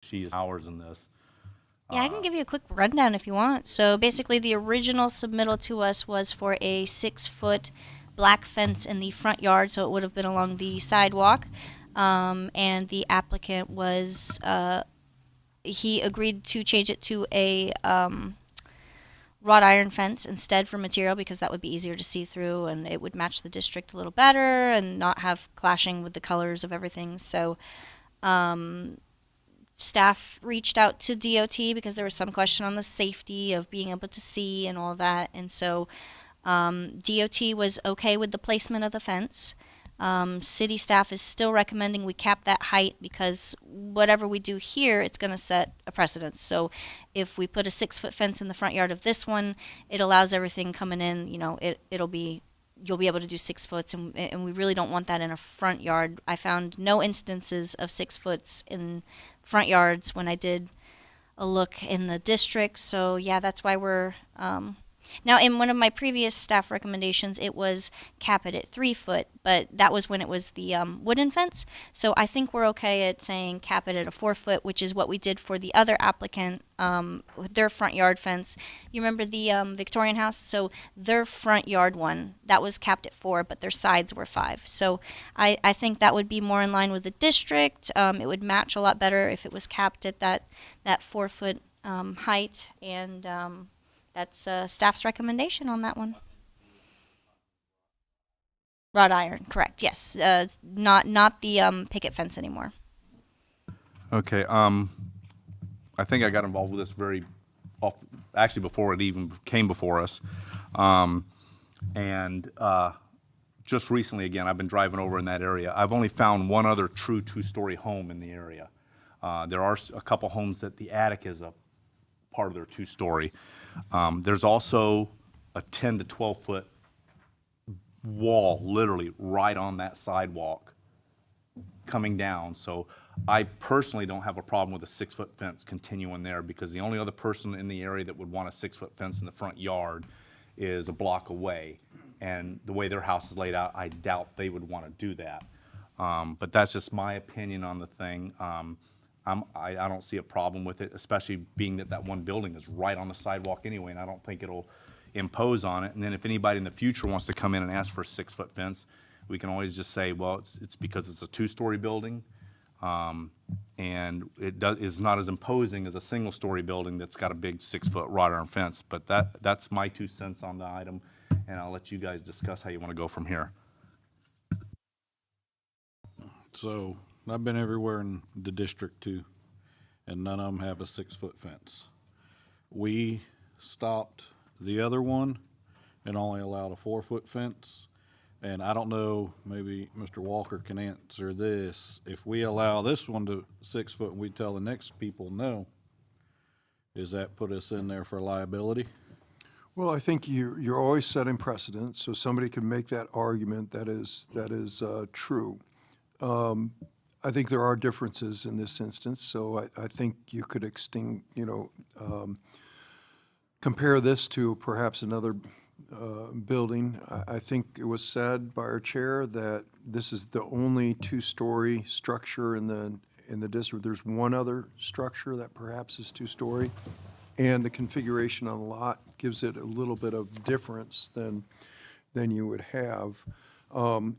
she is hours in this. Yeah, I can give you a quick rundown if you want. So basically, the original submittal to us was for a 6 foot black fence in the front yard, so it would have been along the sidewalk. And the applicant was, he agreed to change it to a wrought iron fence instead for material because that would be easier to see through and it would match the district a little better and not have clashing with the colors of everything. So staff reached out to DOT because there was some question on the safety of being able to see and all that. And so DOT was okay with the placement of the fence. City staff is still recommending we cap that height because whatever we do here, it's going to set a precedence. So if we put a 6 foot fence in the front yard of this one, it allows everything coming in, it'll be, you'll be able to do 6 foots, and we really don't want that in a front yard. I found no instances of 6 foots in front yards when I did a look in the district. So yeah, that's why we're now in one of my previous staff recommendations, it was cap it at 3 foot, but that was when it was the wooden fence. So I think we're okay at saying cap it at a 4 foot, which is what we did for the other applicant with their front yard fence. You remember the Victorian house? So their front yard one, that was capped at 4, but their sides were 5. So I think that would be more in line with the district. It would match a lot better if it was capped at that 4 foot height, and that's staff's recommendation on that one. Wrought iron, correct? Yes, not the picket fence anymore. Okay. I think I got involved with this actually before it even came before us. And just recently, again, I've been driving over in that area. I've only found one other true two-story home in the area. There are a couple homes that the attic is a part of their two-story. There's also a 10 to 12 foot wall, literally right on that sidewalk coming down. So I personally don't have a problem with a 6 foot fence continuing there because the only other person in the area that would want a 6 foot fence in the front yard is a block away. And the way their house is laid out, I doubt they would want to do that. But that's just my opinion on the thing. I don't see a problem with it, especially being that one building is right on the sidewalk anyway, and I don't think it'll impose on it. And then if anybody in the future wants to come in and ask for a 6 foot fence, we can always just say, well, it's because it's a two-story building, and is not as imposing as a single-story building that's got a big 6 foot wrought iron fence. But that's my 2 cents on the item, and I'll let you guys discuss how you want to go from here. So I've been everywhere in the district too, and none of them have a 6 foot fence. We stopped the other one and only allowed a 4 foot fence. And I don't know, maybe Mr. Walker can answer this. If we allow this one to 6 foot and we tell the next people no, does that put us in there for liability? Well, I think you're always setting precedent, so somebody can make that argument that is true. I think there are differences in this instance, so I think you could compare this to perhaps another building. I think it was said by our chair that this is the only two-story structure in the district. There's one other structure that perhaps is two-story, and the configuration on the lot gives it a little bit of difference than you would have. I'm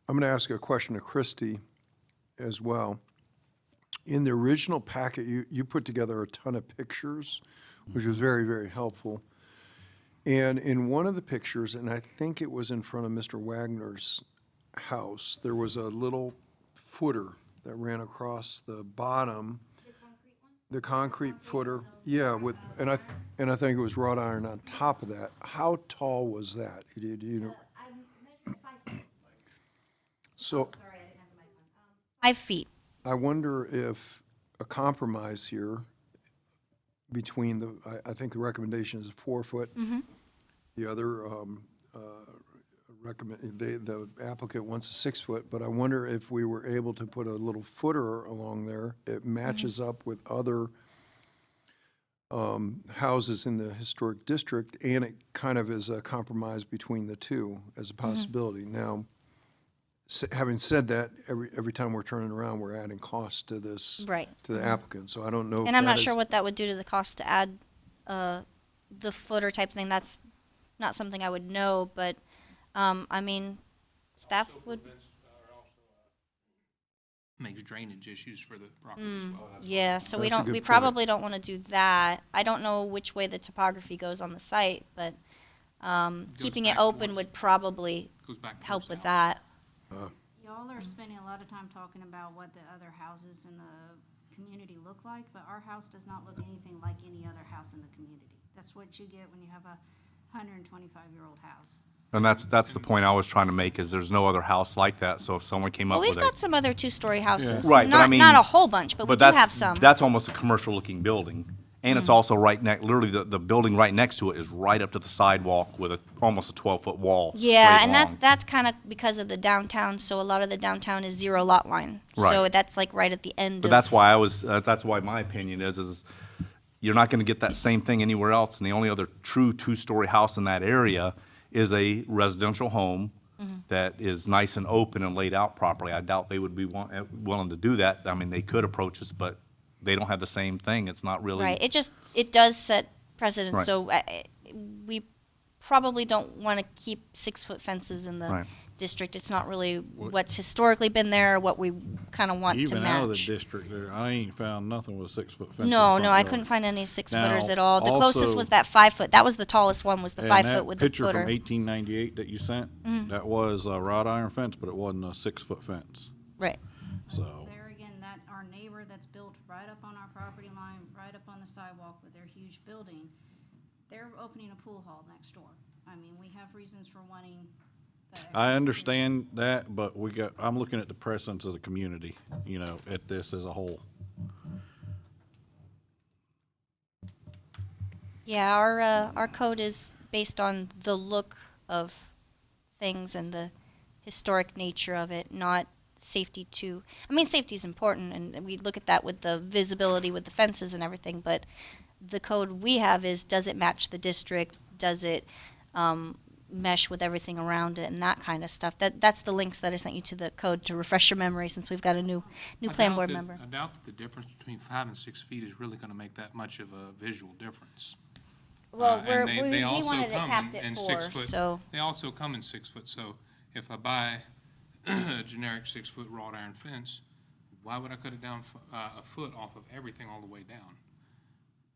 going to ask a question to Christy as well. In the original packet, you put together a ton of pictures, which was very, very helpful. And in one of the pictures, and I think it was in front of Mr. Wagner's house, there was a little footer that ran across the bottom. The concrete footer, yeah, and I think it was wrought iron on top of that. How tall was that? Do you know? I measured 5 feet. So Sorry, I didn't have the mic on. 5 feet. I wonder if a compromise here between I think the recommendation is 4 foot. The other the applicant wants a 6 foot, but I wonder if we were able to put a little footer along there. It matches up with other houses in the historic district, and it kind of is a compromise between the two as a possibility. Now, Having said that, every time we're turning around, we're adding costs to this. Right. To the applicant, so I don't know. if And I'm that not is- sure what that would do to the cost to add the footer type thing. That's not something I would know, but I mean, staff would. Makes drainage issues for the property as well. Yeah, so That's a good we point. probably don't want to do that. I don't know which way the topography goes on the site, but keeping it back open towards- would probably Goes back help towards with south. that. Y'all are spending a lot of time talking about what the other houses in the community look like, but our house does not look anything like any other house in the community. That's what you get when you have a 125-year-old house. And that's the point I was trying to make, is there's no other house like that, so if someone came Well, up we've with got some other two-story houses. Right, but I Not, mean- not a whole bunch, but we But do have that's, some. that's almost a commercial-looking building. And it's also right literally the building right next to it is right up to the sidewalk with almost a 12-foot wall Yeah, straight and along. that's kind of because of the downtown, so a lot of the downtown is zero lot line. So Right. that's like right at the end But of. that's why that's why my opinion is you're not gonna get that same thing anywhere else, and the only other true two-story house in that area is a residential home Mm-hmm. that is nice and open and laid out properly. I doubt they would be willing to do that. I mean, they could approach us, but they don't have the same thing. It's not really. Right, it does set precedent, Right. so we probably don't want to keep 6-foot fences in the Right. district. It's not really what's historically been there, what we kind of want to Even out of the match. district there, I ain't found nothing with a 6-foot fence. in the No, front no, I yard. couldn't find any 6-footers Now, at all. The closest also- was that 5-foot. That was the tallest one, was the And 5-foot that with the picture footer. from 1898 that you sent, that was a wrought iron fence, but it wasn't a 6-foot fence. Right. So, There again, that, our neighbor that's built right up on our property line, right up on the sidewalk with their huge building, they're opening a pool hall next door. I mean, we have reasons for wanting that. extra I space. understand that, but I'm looking at the precedence of the community, at this as a whole. Yeah, our code is based on the look of things and the historic nature of it, not safety too. I mean, safety is important, and we look at that with the visibility with the fences and everything, but the code we have is, does it match the district? Does it mesh with everything around it and that kind of stuff? That's the links that I sent you to the code to refresh your memory, since we've got a new I plan doubt board that- member. I doubt that the difference between 5 and 6 feet is really gonna make that much of a visual difference. Well, And we they also wanted it come capped in at 6 4, foot. so. They also come in 6 foot, so if I buy a generic 6-foot wrought iron fence, why would I cut it down a foot off of everything all the way down?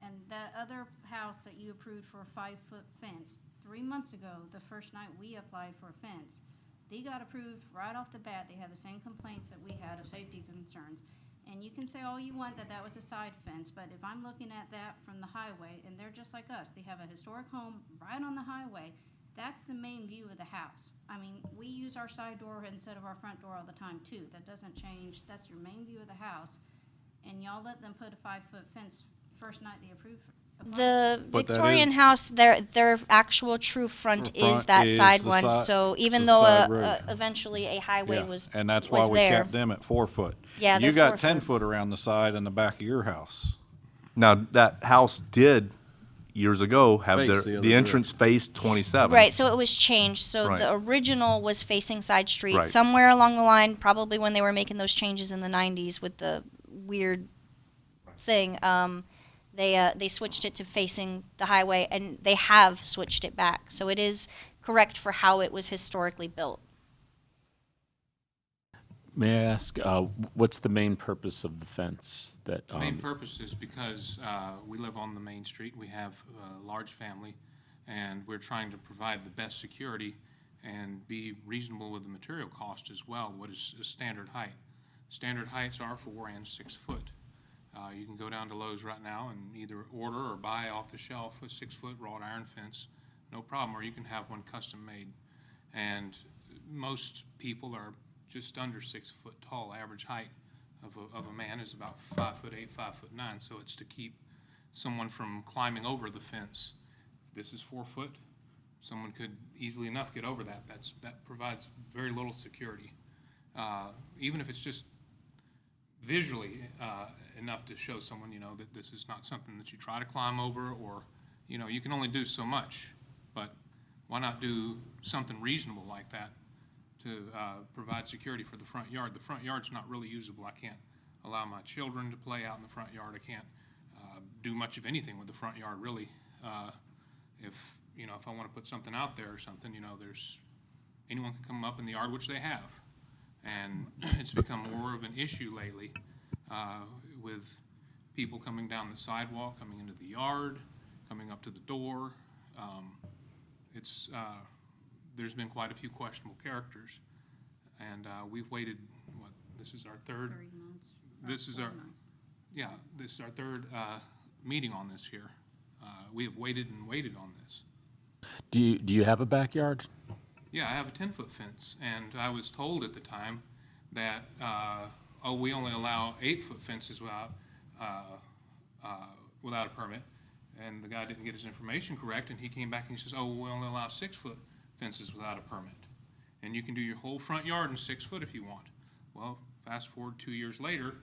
And that other house that you approved for a 5-foot fence, 3 months ago, the first night we applied for a fence, they got approved right off the bat. They had the same complaints that we had of safety concerns. And you can say all you want that that was a side fence, but if I'm looking at that from the highway, and they're just like us, they have a historic home right on the highway, that's the main view of the house. I mean, we use our side door instead of our front door all the time too. That doesn't change. That's your main view of the house. And y'all let them put a 5-foot fence first night they approved. The But that Victorian is- house, their actual true front is Front that is side the one, side- so it's even a though side road. eventually a highway Yeah, was and that's why was we there. kept them at 4 foot. Yeah, You they're got 4 10 foot. foot around the side and the back of your house. Now, that house did, years ago, have Face the the other entrance faced 27. Right, so it was changed. So Right. the original was facing side street. Right. Somewhere along the line, probably when they were making those changes in the 90s with the weird thing, they switched it to facing the highway, and they have switched it back. So it is correct for how it was historically built. May I ask, what's the main purpose of the fence that? The main purpose is because we live on the main street, we have a large family, and we're trying to provide the best security and be reasonable with the material cost as well. What is a standard height? Standard heights are 4 and 6 foot. You can go down to Lowe's right now and either order or buy off the shelf a 6-foot wrought iron fence, no problem, or you can have one custom made. And most people are just under 6 foot tall. Average height of a man is about 5'8", 5'9", so it's to keep someone from climbing over the fence. This is 4 foot. Someone could easily enough get over that. That provides very little security. Even if it's just visually enough to show someone, that this is not something that you try to climb over, or, you can only do so much. But why not do something reasonable like that? to provide security for the front yard. The front yard's not really usable. I can't allow my children to play out in the front yard. I can't do much of anything with the front yard, really. If, you know, if I want to put something out there or something, you know, anyone can come up in the yard, which they have. And it's become more of an issue lately with people coming down the sidewalk, coming into the yard, coming up to the door. There's been quite a few questionable characters. And we've waited, what, this is our third? 3 months. This is 4 our, months. yeah, this is our third meeting on this here. We have waited and waited on this. Do you have a backyard? Yeah, I have a 10-foot fence, and I was told at the time that, we only allow 8-foot fences without a permit. And the guy didn't get his information correct, and he came back and he says, oh, we only allow 6-foot fences without a permit. And you can do your whole front yard in 6 foot if you want. Well, fast forward 2 years later,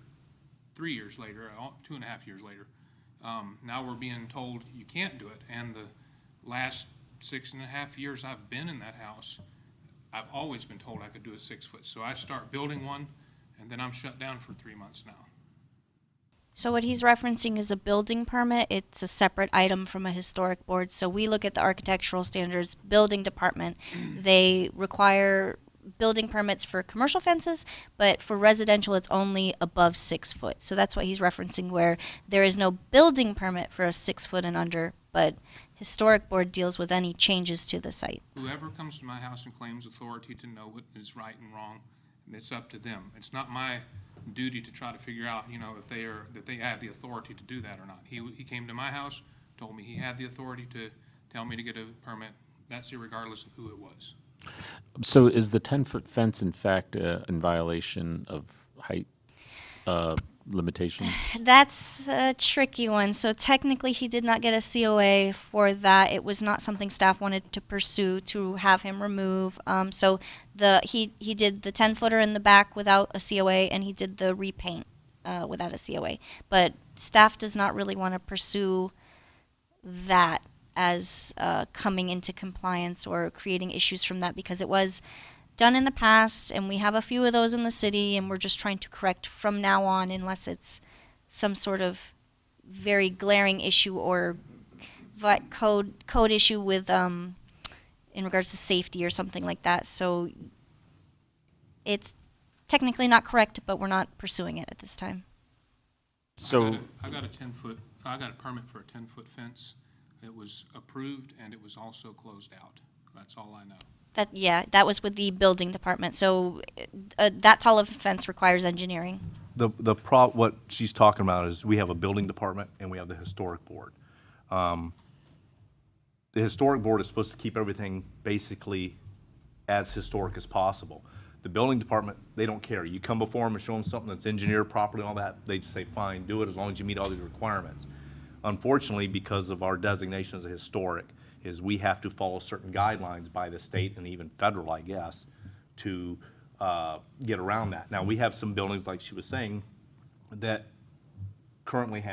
3 years later, 2.5 years later, now we're being told you can't do it. And the last 6.5 years I've been in that house, I've always been told I could do a 6 foot. So I start building one, and then I'm shut down for 3 months now. So what he's referencing is a building permit. It's a separate item from a historic board. So we look at the architectural standards building department. They require building permits for commercial fences, but for residential it's only above 6 foot. So that's what he's referencing, where there is no building permit for a 6 foot and under, but historic board deals with any changes to the site. Whoever comes to my house and claims authority to know what is right and wrong, it's up to them. It's not my duty to try to figure out, you know, if they have the authority to do that or not. He came to my house, told me he had the authority to tell me to get a permit. That's irregardless of who it was. So is the 10-foot fence in fact in violation of height limitations? That's a tricky one. So technically he did not get a COA for that. It was not something staff wanted to pursue to have him remove. So he did the 10-footer in the back without a COA, and he did the repaint without a COA. But staff does not really want to pursue that as coming into compliance or creating issues from that, because it was done in the past, and we have a few of those in the city, and we're just trying to correct from now on, unless it's some sort of very glaring issue or code issue with in regards to safety or something like that. So it's technically not correct, but we're not pursuing it at this time. So I got a permit for a 10-foot fence. It was approved, and it was also closed out. That's all I know. That was with the building department. So that tall of a fence requires engineering. What she's talking about is we have a building department and we have the historic board. The historic board is supposed to keep everything basically as historic as possible. The building department, they don't care. You come before them and show them something that's engineered properly and all that, they just say, fine, do it as long as you meet all these requirements. Unfortunately, because of our designation as a historic, is we have to follow certain guidelines by the state and even federal, I guess, to get around that. Now, we have some buildings, like she was saying, that currently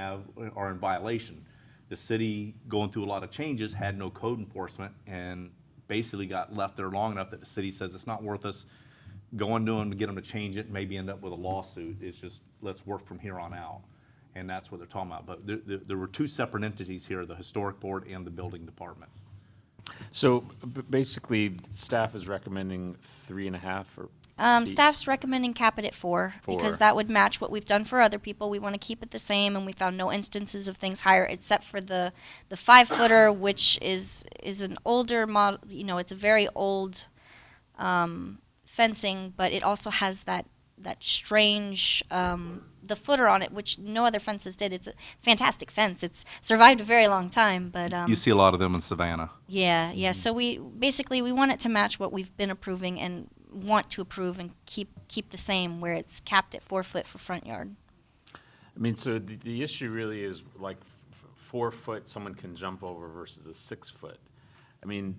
are in violation. The city, going through a lot of changes, had no code enforcement and basically got left there long enough that the city says it's not worth us going to them to get them to change it, and maybe end up with a lawsuit. It's just, let's work from here on out. And that's what they're talking about. But there were two separate entities here, the historic board and the building department. So basically, staff is recommending 3.5 or feet? Staff's recommending cap it at 4 because 4. that would match what we've done for other people. We want to keep it the same, and we found no instances of things higher except for the 5-footer, which is an older model. You know, it's a very old fencing, but it also has that strange the footer on it, which no other fences did. It's a fantastic fence. It's survived a very long time, but You see a lot of them in Savannah. yeah. So we want it to match what we've been approving and want to approve and keep the same, where it's capped at 4 foot for front yard. I mean, so the issue really is like 4 foot someone can jump over versus a 6 foot. I mean,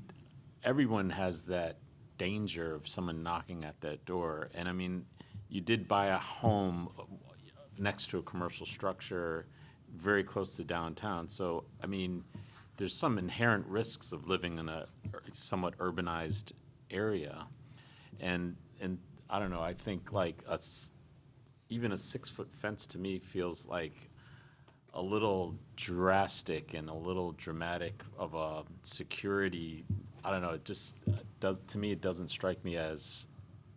everyone has that danger of someone knocking at that door. And I mean, you did buy a home next to a commercial structure very close to downtown. So, I mean, there's some inherent risks of living in a somewhat urbanized area. And I don't know, I think like even a 6-foot fence to me feels like a little drastic and a little dramatic of a security. I don't know, it just does, to me, it doesn't strike me as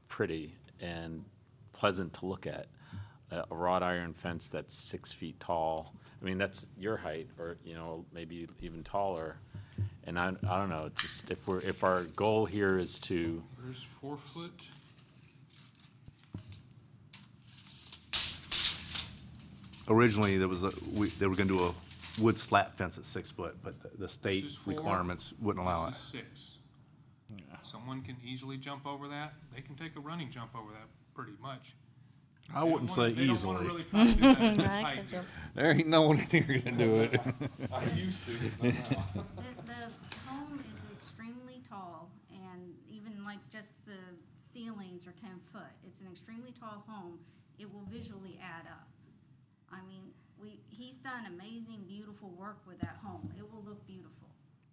pretty and pleasant to look at. A wrought iron fence that's 6 feet tall. I mean, that's your height, or, you know, maybe even taller. And I don't know, just if our goal here is to, There's 4 foot. Originally, there was they were gonna do a wood slat fence at 6 foot, but the state This is 4, requirements wouldn't allow it. This is 6. Someone can easily jump over that. They can take a running jump over that pretty much. I wouldn't say They don't wanna easily. really try to do that at this I height could here. jump. There ain't no one in here gonna do it. The home is extremely tall, and even like just the ceilings are 10 foot. It's an extremely tall home. It will visually add up. I mean, he's done amazing, beautiful work with that home. It will look beautiful.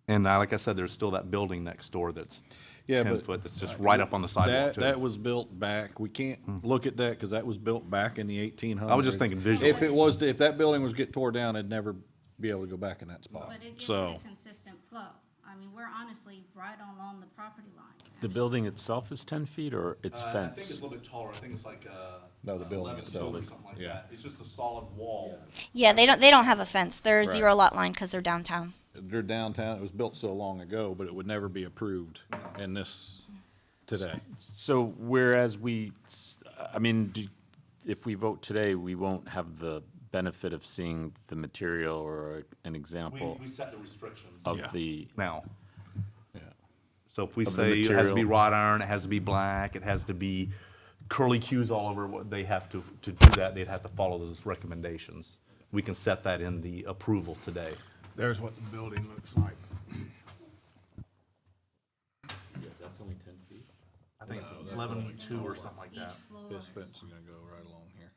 And like I said, there's still that building next door that's Yeah, 10 but foot, that's just right up on the sidewalk, That too. was built back, we can't look at that, because that was built back in the 1800s. I was just thinking visually. If that building was to get tore down, it'd never be able to go back in that spot. But it gives it So, a consistent flow. I mean, we're honestly right along the property line. the building itself is 10 feet or it's I think it's fence? a little bit taller, I think it's like, No, the building 11 itself. feet, something like Yeah. that. It's just a solid wall. Yeah, they don't have a fence. They're Right. zero lot line because they're downtown. they're downtown, it was built so long ago, but it would never be approved in this today. So whereas I mean, if we vote today, we won't have the benefit of seeing the material or an example We set the restrictions of the, now. Yeah. So if we Of the say it has to be material. wrought iron, it has to be black, it has to be curly cues all over, what they have to do that, they'd have to follow those recommendations. We can set that in the approval today. There's what the building looks like. that's only 10 feet? I think it's 11.2 or something like Each that. floor. This fence is gonna go right along here.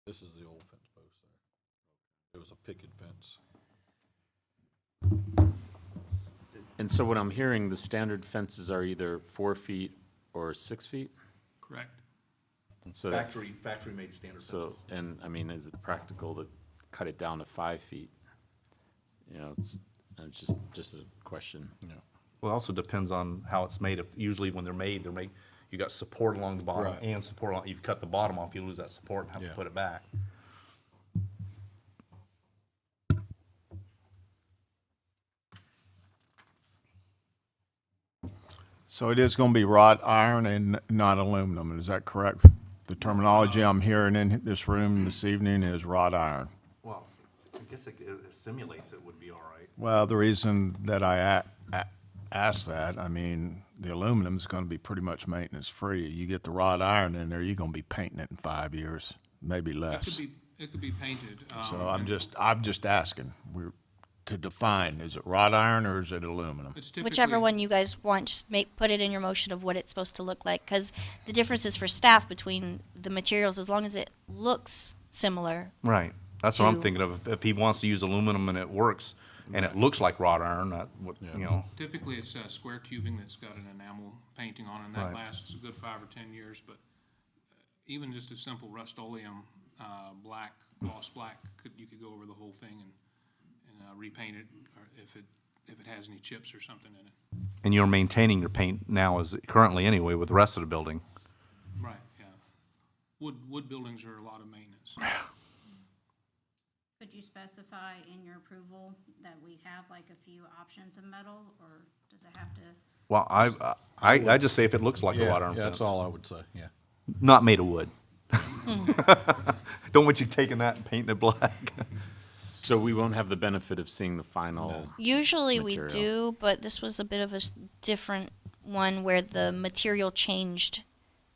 This is the old fence post there. It was a picket fence. And so what I'm hearing, the standard fences are either 4 feet or 6 feet? Correct. So that, Factory made standard so, and I mean, is it practical to cut it down to 5 feet? You know, it's just a question. Well, it also depends on how it's made. Usually when they're made, you got support along the bottom Right. and support on, you've cut the bottom off, you lose that support and have to Yeah. put it back. So it is going to be wrought iron and not aluminum, is that correct? The terminology I'm hearing in this room this evening is wrought iron. Well, I guess it simulates it would be all right. Well, the reason that I asked that, I mean, the aluminum is going to be pretty much maintenance-free. You get the wrought iron in there, you're going to be painting it in 5 years, maybe less. It could be painted. So I'm just asking, to define, is it wrought iron or is it aluminum? It's typically. Whichever one you guys want, just put it in your motion of what it's supposed to look like. Because the difference is for staff between the materials, as long as it looks similar. Right. That's what I'm To- thinking of. If he wants to use aluminum and it works, and it looks like wrought iron, that would, you know. Typically, it's square tubing that's got an enamel painting on it, and that Right. lasts a good 5 or 10 years, but even just a simple Rust-Oleum, black, gloss black, you could go over the whole thing and repaint it, or if it has any chips or something in it. And you're maintaining your paint now as currently anyway with the rest of the building. Right, yeah. Wood buildings are a lot of maintenance. Could you specify in your approval that we have like a few options of metal, or does it have to? Well, I just say if it looks like a wrought iron Yeah, fence. that's all I would say, yeah. Not made of wood. Don't want you taking that and painting it black. So we won't have the benefit of seeing the final. Usually we Material. do, but this was a bit of a different one where the material changed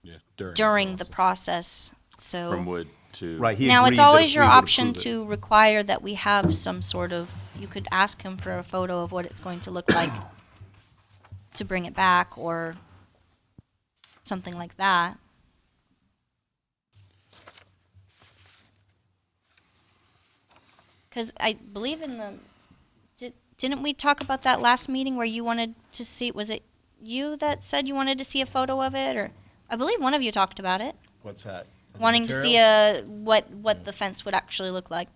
Yeah, during the process. So From wood to. Right. He now agreed it's that always if your we would option approve it. to require that we have some sort of. You could ask him for a photo of what it's going to look like to bring it back, or something like that. Because I believe in the. Didn't we talk about that last meeting where you wanted to see? Was it you that said you wanted to see a photo of it, or I believe one of you talked about it, What's that? The wanting to see material? what the fence would actually look like.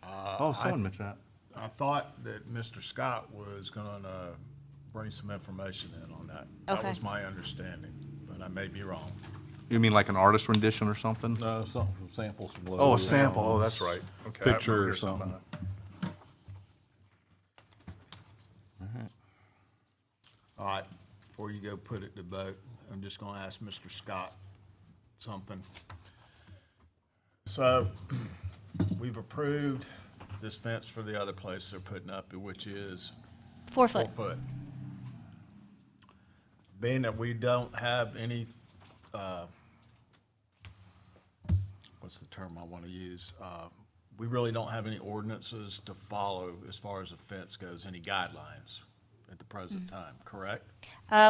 Oh, someone mentioned that. I thought that Mr. Scott was gonna bring some information in on that. That Okay. was my understanding, but I may be wrong. You mean like an artist rendition or something? No, some samples. some Oh, a logos, sample. Oh, that's right. Okay, I Picture remember or hearing something something. about All right, before you go put it to vote, I'm just gonna ask Mr. Scott something. So, we've approved this fence for the other place they're putting up, which is 4 4 foot. foot. Being that we don't have any, what's the term I want to use? We really don't have any ordinances to follow as far as the fence goes, any guidelines at the present time, correct?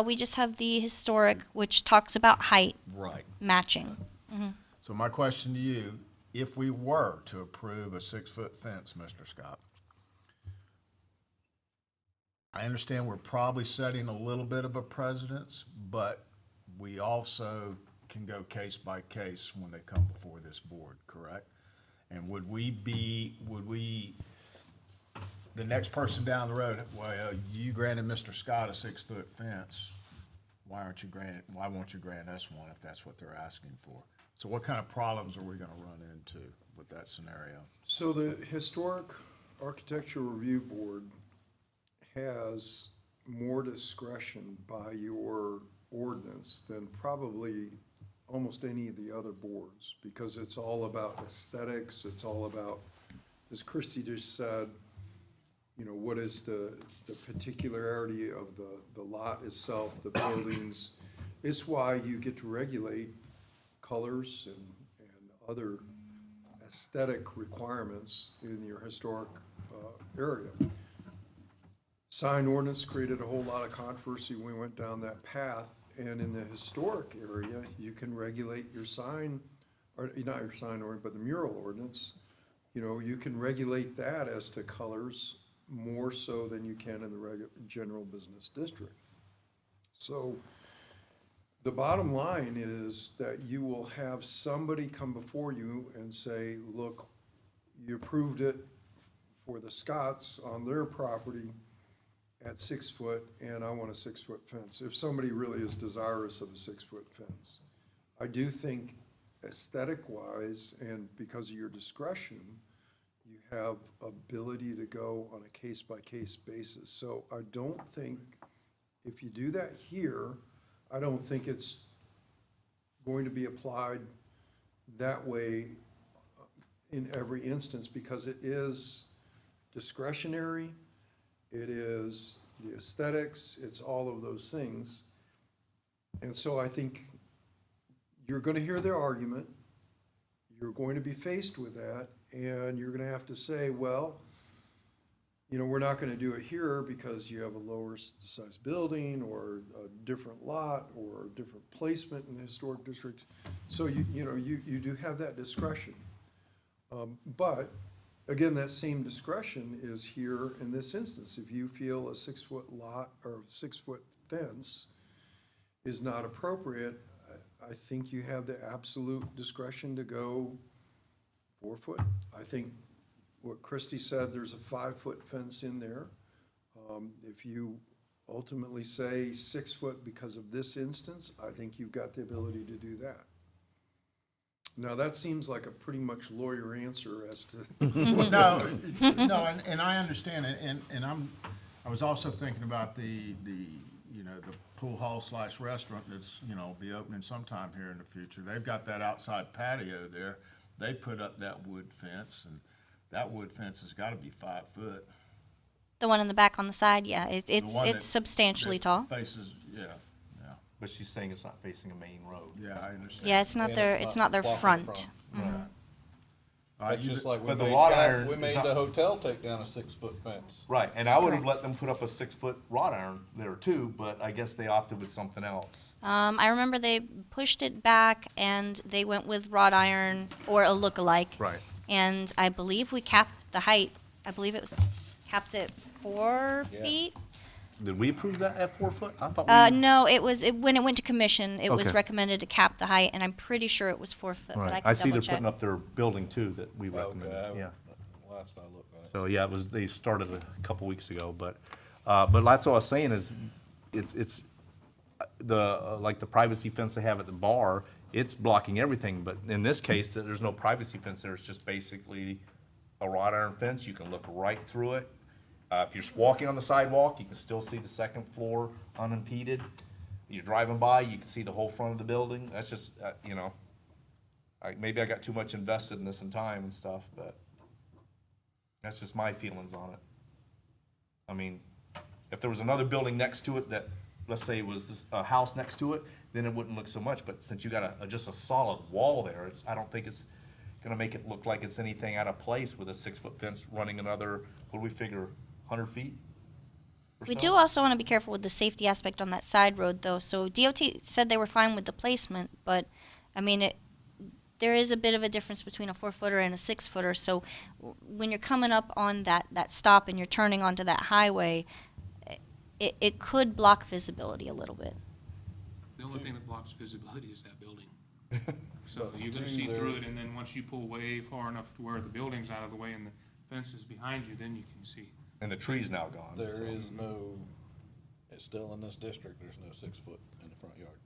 We just have the historic, which talks about height Right. matching. So my question to you, if we were to approve a 6-foot fence, Mr. Scott, I understand we're probably setting a little bit of a precedence, but we also can go case by case when they come before this board, correct? And would we, the next person down the road, well, you granted Mr. Scott a 6-foot fence, why won't you grant us one if that's what they're asking for? So what kind of problems are we gonna run into with that scenario? So the Historic Architecture Review Board has more discretion by your ordinance than probably almost any of the other boards, because it's all about aesthetics, it's all about, as Christie just said, you know, what is the particularity of the lot itself, the buildings. It's why you get to regulate colors and other aesthetic requirements in your historic area. Sign ordinance created a whole lot of controversy when we went down that path, and in the historic area, you can regulate your sign, or not your sign ordinance, but the mural ordinance. You know, you can regulate that as to colors more so than you can in the general business district. So the bottom line is that you will have somebody come before you and say, look, you approved it for the Scotts on their property at 6 foot, and I want a 6-foot fence, if somebody really is desirous of a 6-foot fence. I do think aesthetic-wise, and because of your discretion, you have ability to go on a case-by-case basis. So I don't think, if you do that here, I don't think it's going to be applied that way in every instance, because it is discretionary, it is the aesthetics, it's all of those things. And so I think you're gonna hear their argument, you're going to be faced with that, and you're gonna have to say, well, you know, we're not gonna do it here because you have a lower size building, or a different lot, or a different placement in the historic district. So you do have that discretion. But again, that same discretion is here in this instance. If you feel a 6-foot lot or 6-foot fence is not appropriate, I think you have the absolute discretion to go 4 foot. I think what Christie said, there's a 5-foot fence in there. If you ultimately say 6 foot because of this instance, I think you've got the ability to do that. Now, that seems like a pretty much lawyer answer as to. No, and I understand it, and I was also thinking about the pool hall / restaurant that's, be opening sometime here in the future. They've got that outside patio there. They put up that wood fence, and that wood fence has gotta be 5 foot. The one in the back on the side, yeah, The one that- it's substantially that tall. Faces, yeah, But she's saying it's not facing a main road. I understand. Yeah, it's not And their, it's it's not not their blocking the front. front. All right, That's just like we but the made, wrought iron we is made not- the hotel take down a 6-foot fence. Right, and I would have let them put up a 6-foot wrought iron there too, but I guess they opted with something else. I remember they pushed it back and they went with wrought iron or a look-alike. Right. And I believe we capped the height. I believe it was capped at 4 Yeah. feet. Did we approve that at 4 foot? I thought we. No, when it went to commission, it was Okay. recommended to cap the height, and I'm pretty sure it was 4 foot, but I Right. can I see double they're check. putting up their building too that we recommended, yeah. Last I looked at it. So, yeah, they started a couple weeks ago, but that's all I was saying is, it's like the privacy fence they have at the bar, it's blocking everything, but in this case, there's no privacy fence there, it's just basically a wrought iron fence, you can look right through it. If you're walking on the sidewalk, you can still see the second floor unimpeded. You're driving by, you can see the whole front of the building, that's just, maybe I got too much invested in this in time and stuff, but that's just my feelings on it. I mean, if there was another building next to it that, let's say, was a house next to it, then it wouldn't look so much, but since you got just a solid wall there, I don't think it's gonna make it look like it's anything out of place with a 6-foot fence running another, what do we figure, 100 feet? or We so? do also want to be careful with the safety aspect on that side road, though. So DOT said they were fine with the placement, but I mean, there is a bit of a difference between a 4-footer and a 6-footer. So when you're coming up on that stop and you're turning onto that highway, it could block visibility a little bit. The only thing that blocks visibility is that building. So you're gonna see through it, and then once you pull way far enough to where the building's out of the way and the fence is behind you, then you can see. And the tree's now gone. There so. is no, it's still in this district, there's no 6 foot in the front yard.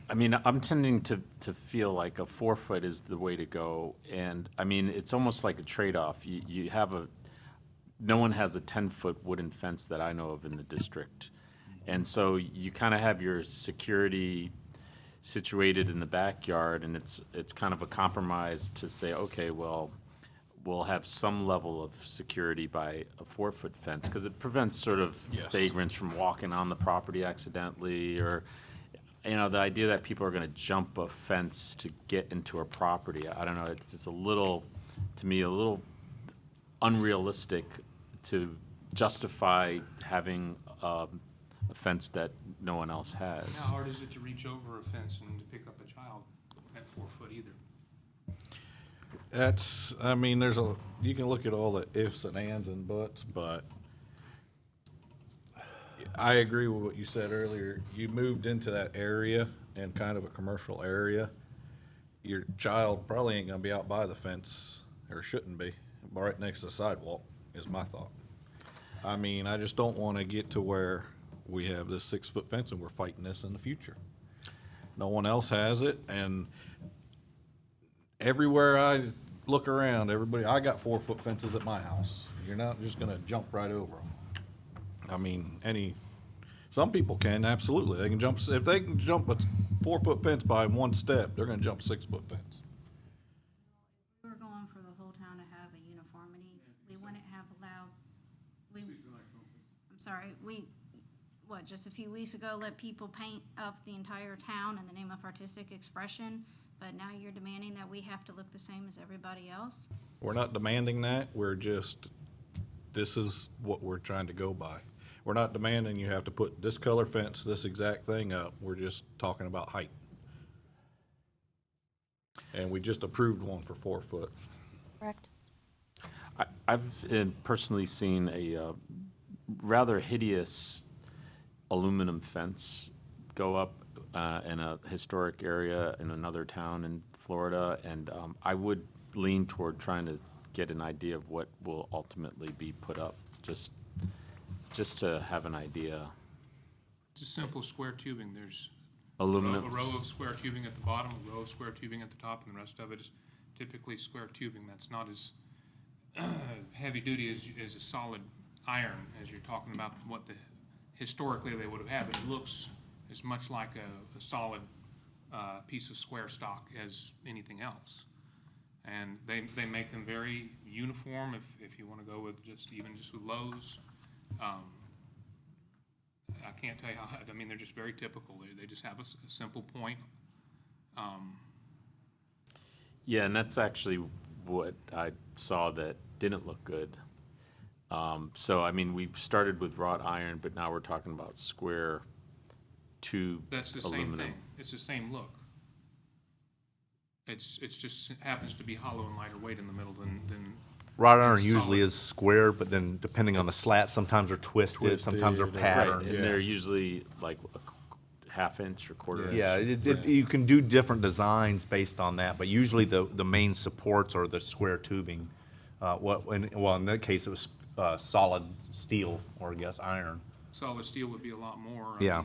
I mean, I'm tending to feel like a 4 foot is the way to go, and, I mean, it's almost like a trade-off. You have no one has a 10-foot wooden fence that I know of in the district. And so you kind of have your security situated in the backyard, and it's kind of a compromise to say, okay, well, we'll have some level of security by a 4-foot fence, because it prevents sort of Yes. vagrants from walking on the property accidentally, or, the idea that people are gonna jump a fence to get into a property, I don't know, it's a little, to me, a little unrealistic to justify having a fence that no one else has. How hard is it to reach over a fence and to pick up a child at 4 foot either? That's, you can look at all the ifs and ands and buts, but I agree with what you said earlier. You moved into that area and kind of a commercial area. Your child probably ain't gonna be out by the fence, or shouldn't be, right next to the sidewalk, is my thought. I just don't wanna get to where we have this 6-foot fence and we're fighting this in the future. No one else has it, and everywhere I look around, I got 4-foot fences at my house. You're not just gonna jump right over them. Some people can, absolutely. They can jump, if they can jump a 4-foot fence by one step, they're gonna jump a 6-foot fence. We were going for the whole town to have a uniformity. We wouldn't have allowed, I'm sorry, just a few weeks ago, let people paint up the entire town in the name of artistic expression, but now you're demanding that we have to look the same as everybody else? We're not demanding that, this is what we're trying to go by. We're not demanding you have to put this color fence, this exact thing up, we're just talking about height. And we just approved one for 4 foot. Correct. I've personally seen a rather hideous aluminum fence go up in a historic area in another town in Florida, and I would lean toward trying to get an idea of what will ultimately be put up, just to have an idea. It's a simple square tubing. There's Aluminum. a row of square tubing at the bottom, a row of square tubing at the top, and the rest of it is typically square tubing. That's not as heavy duty as a solid iron, as you're talking about what historically they would have had. But it looks as much like a solid piece of square stock as anything else. And they make them very uniform if you want to go with just with Lowe's. I can't tell you how, they're just very typical. They just have a simple point. Yeah, and that's actually what I saw that didn't look good. So, we started with wrought iron, but now we're talking about square tube That's the aluminum. same thing. It's the same look. It's just happens to be hollow and lighter weight in the middle than Wrought iron It's usually solid. is square, but then depending on the slat, sometimes they're twisted, sometimes they're Twisted, Right, patterned. and they're usually like a half inch or quarter Yeah, inch. you can do different designs based on that, but usually the main supports are the square tubing. In that case, it was solid steel, or I guess iron. Solid steel would be a lot more. Yeah.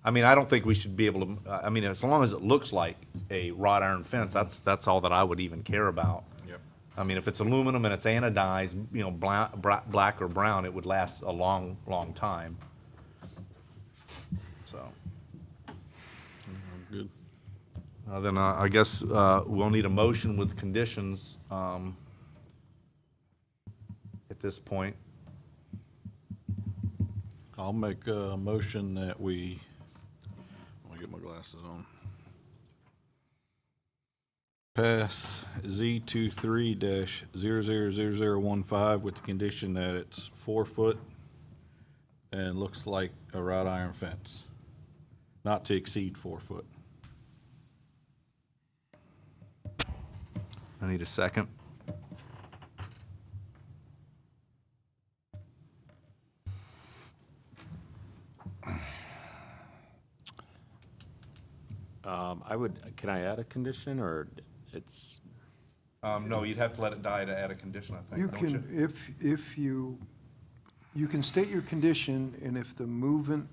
I mean, I don't think we should be able to, I mean, as long as it looks like a wrought iron fence, that's all that I would even care about. Yep. I mean, if it's aluminum and it's anodized, black or brown, it would last a long, long time. So, Good. then I guess we'll need a motion with conditions at this point. I'll make a motion that we, let me get my glasses on. Pass Z23-000015 with the condition that it's 4 foot and looks like a wrought iron fence, not to exceed 4 foot. I need a second. Can I add a condition, or it's, No, you'd have to let it die to add a condition, I You think, don't you? can, if you can state your condition, and if the movement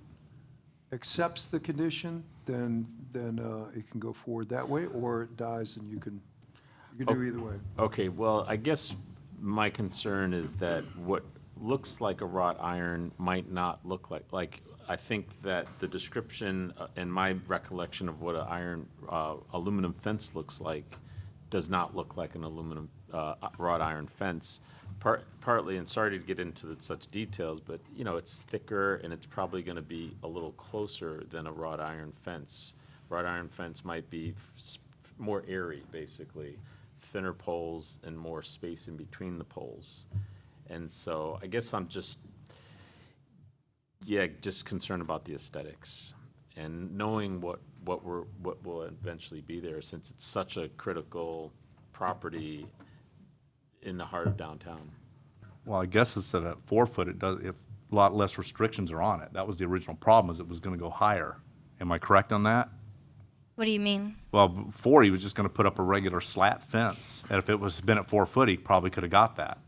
accepts the condition, then it can go forward that way, or it dies and you can do either way. okay, well, I guess my concern is that what looks like a wrought iron might not look like, I think that the description and my recollection of what an aluminum fence looks like does not look like an aluminum, wrought iron fence. Partly, and sorry to get into such details, but, it's thicker and it's probably gonna be a little closer than a wrought iron fence. Wrought iron fence might be more airy, basically, thinner poles and more space in between the poles. And so I guess I'm just concerned about the aesthetics and knowing what will eventually be there, since it's such a critical property in the heart of downtown. Well, I guess it's at a 4 foot, it does, if a lot less restrictions are on it. That was the original problem, is it was gonna go higher. Am I correct on that? What do you mean? Well, before, he was just gonna put up a regular slat fence, and if it was been at 4 foot, he probably could've got that.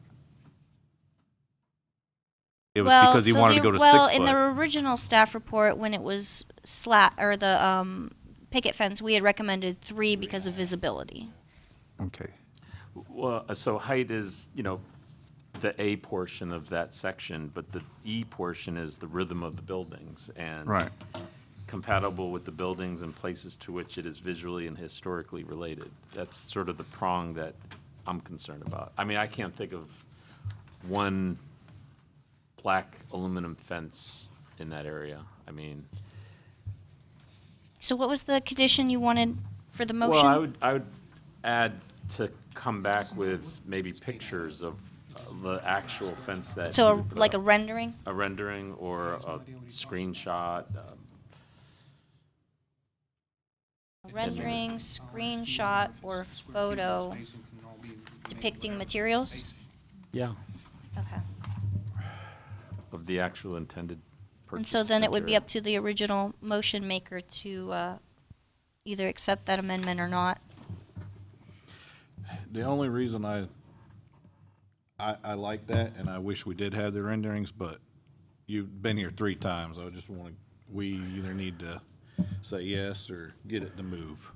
It was because he wanted to go to 6 foot. In the original staff report, when it was the picket fence, we had recommended 3 because of visibility. Okay. Well, so height is, the A portion of that section, but the E portion is the rhythm of the buildings and Right. compatible with the buildings and places to which it is visually and historically related. That's sort of the prong that I'm concerned about. I mean, I can't think of one black aluminum fence in that area. I mean, So what was the condition you wanted for the motion? well, I would add to come back with maybe pictures of the actual fence that. you So would put like a up. rendering? A rendering or a screenshot. Rendering, screenshot, or photo depicting materials? Yeah, Okay. of the actual intended purchase. And so then it would be material. up to the original motion maker to either accept that amendment or not. The only reason I like that, and I wish we did have the renderings, but you've been here 3 times. I just want to, we either need to say yes or get it to move.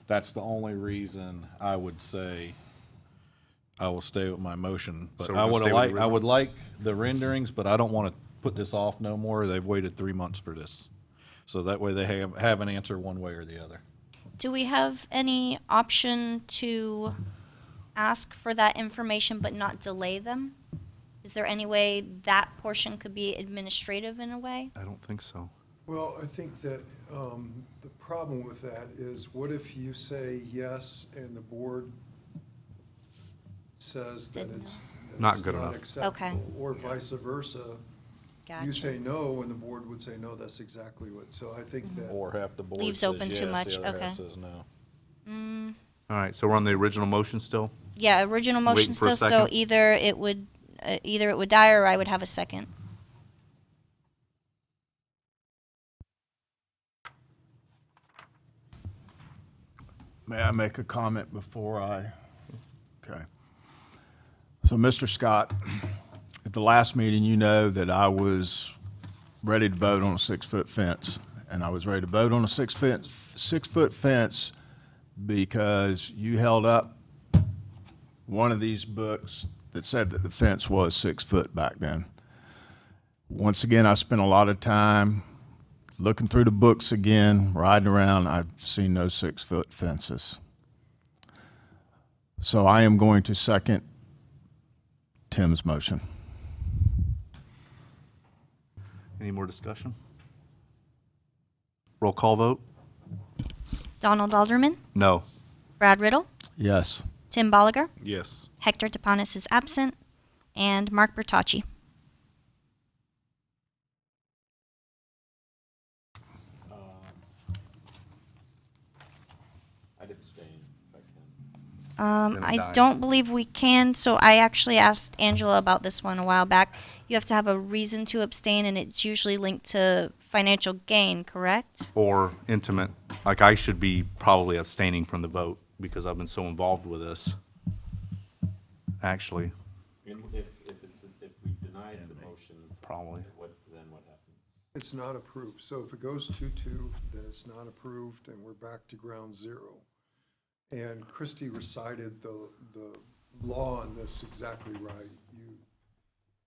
That's the only reason I would say I will stay with my motion. But So we're I gonna would stay with the like, I original? would like the renderings, but I don't want to put this off no more. They've waited 3 months for this. So that way they have an answer one way or the other. Do we have any option to ask for that information but not delay them? Is there any way that portion could be administrative in a way? I don't think so. Well, I think that the problem with that is, what if you say yes and the board says that Did it's Not it's good enough. acceptable, or vice versa? Gotcha. You say no, and the board would say no, that's exactly what, so I think that. Or half the board Leaves says open too yes, much, the other half okay. says no. All right, so we're on the original motion still? Yeah, original motion Waiting for a still, so second? either it would die or I would have a second. May I make a comment before I? Okay. So, Mr. Scott, at the last meeting, you know that I was ready to vote on a 6-foot fence. And I was ready to vote on a 6-foot fence because you held up one of these books that said that the fence was 6 foot back then. Once again, I spent a lot of time looking through the books again, riding around. I've seen no 6-foot fences. So I am going to second Tim's motion. Any more discussion? Roll call vote? Donald Alderman, No. Brad Riddle, Yes. Tim Bolliger, Yes. Hector Tapanis is absent, and Mark Bertocci. I'd abstain if I can. Then it I dies. don't believe we can, so I actually asked Angela about this one a while back. You have to have a reason to abstain, and it's usually linked to financial gain, correct? Or intimate, like I should be probably abstaining from the vote because I've been so involved with this. Actually, And if we denied the motion, probably. then what happens? It's not approved. So if it goes 2-2, then it's not approved, and we're back to ground zero. And Christie recited the law on this exactly right. You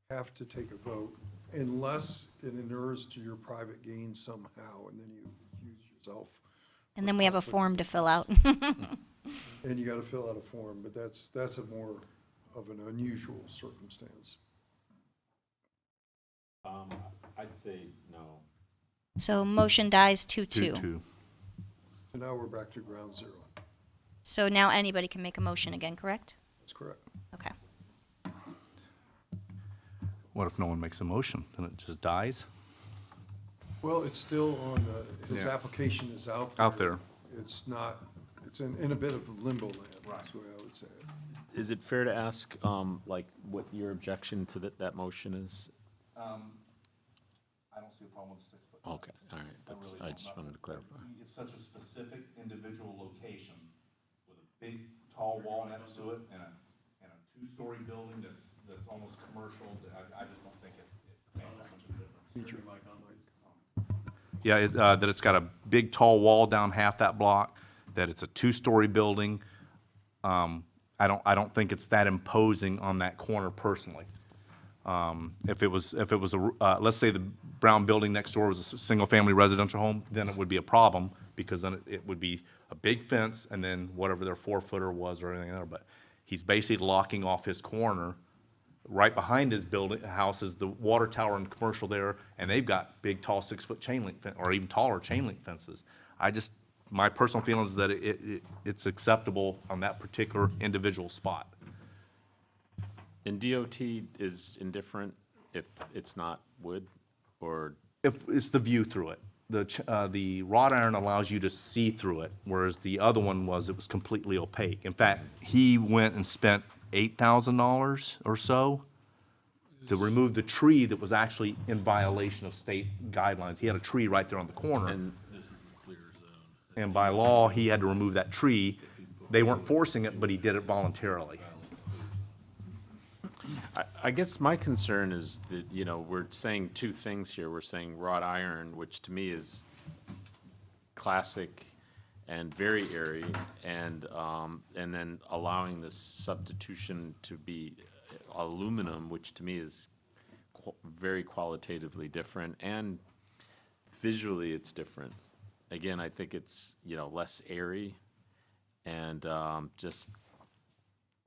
have to take a vote unless it inures to your private gain somehow, and then you accuse yourself. And then we have a form to fill out. And you gotta fill out a form, but that's a more of an unusual circumstance. I'd say no. So motion dies 2-2. 2-2. And now we're back to ground zero. So now anybody can make a motion again, correct? That's correct. Okay. What if no one makes a motion? Then it just dies? Well, it's still on his Yeah. application is out. Out there. It's not, it's in a bit of limbo land, that's the way I would say it. Is it fair to ask, like, what your objection to that motion is? I don't see a problem with 6 foot. Okay, all right, I just wanted to clarify. It's such a specific individual location with a big tall wall next to it and a 2-story building that's almost commercial. I just don't think it makes that much of a difference. Yeah, that it's got a big tall wall down half that block, that it's a 2-story building. I don't think it's that imposing on that corner personally. If it was let's say the brown building next door was a single-family residential home, then it would be a problem, because then it would be a big fence and then whatever their 4-footer was or anything there. But he's basically locking off his corner. Right behind his house is the water tower and commercial there, and they've got big, tall 6-foot chain link or even taller chain link fences. My personal feeling is that it's acceptable on that particular individual spot. And DOT is indifferent if it's not wood, or, If it's the view through it. The wrought iron allows you to see through it, whereas the other one it was completely opaque. In fact, he went and spent $8,000 or so to remove the tree that was actually in violation of state guidelines. He had a tree right there on the corner. and And by law, he had to remove that tree. They weren't forcing it, but he did it voluntarily. I guess my concern is that, we're saying two things here. We're saying wrought iron, which to me is classic and very airy, and then allowing the substitution to be aluminum, which to me is very qualitatively different, and visually it's different. Again, I think it's, less airy and just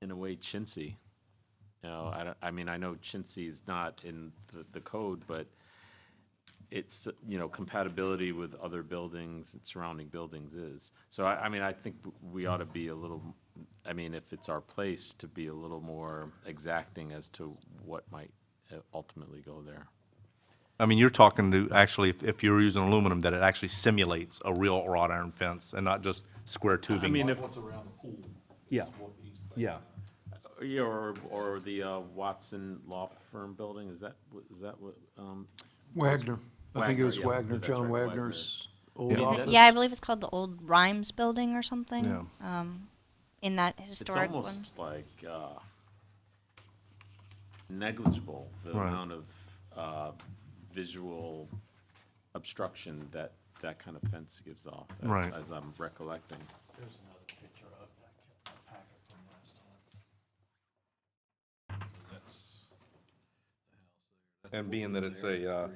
in a way chintzy. I know chintzy's not in the code, but it's, compatibility with other buildings and surrounding buildings is. So I think we ought to be a little, if it's our place, to be a little more exacting as to what might ultimately go there. You're talking to, actually, if you're using aluminum, that it actually simulates a real wrought iron fence and not just square tubing. If, Yeah, yeah. Yeah, or the Watson Law Firm building, is that what, Wagner. I think it was Wagner, yeah, Wagner, that's John right, Wagner's old Yeah. office. Yeah, I believe it's called the old Rhymes Building or something. Yeah. In that it's historic one. almost like negligible, the Right. amount of visual obstruction that that kind of fence gives off, Right. as I'm recollecting. There's another picture of that packet from last time. And being that it's a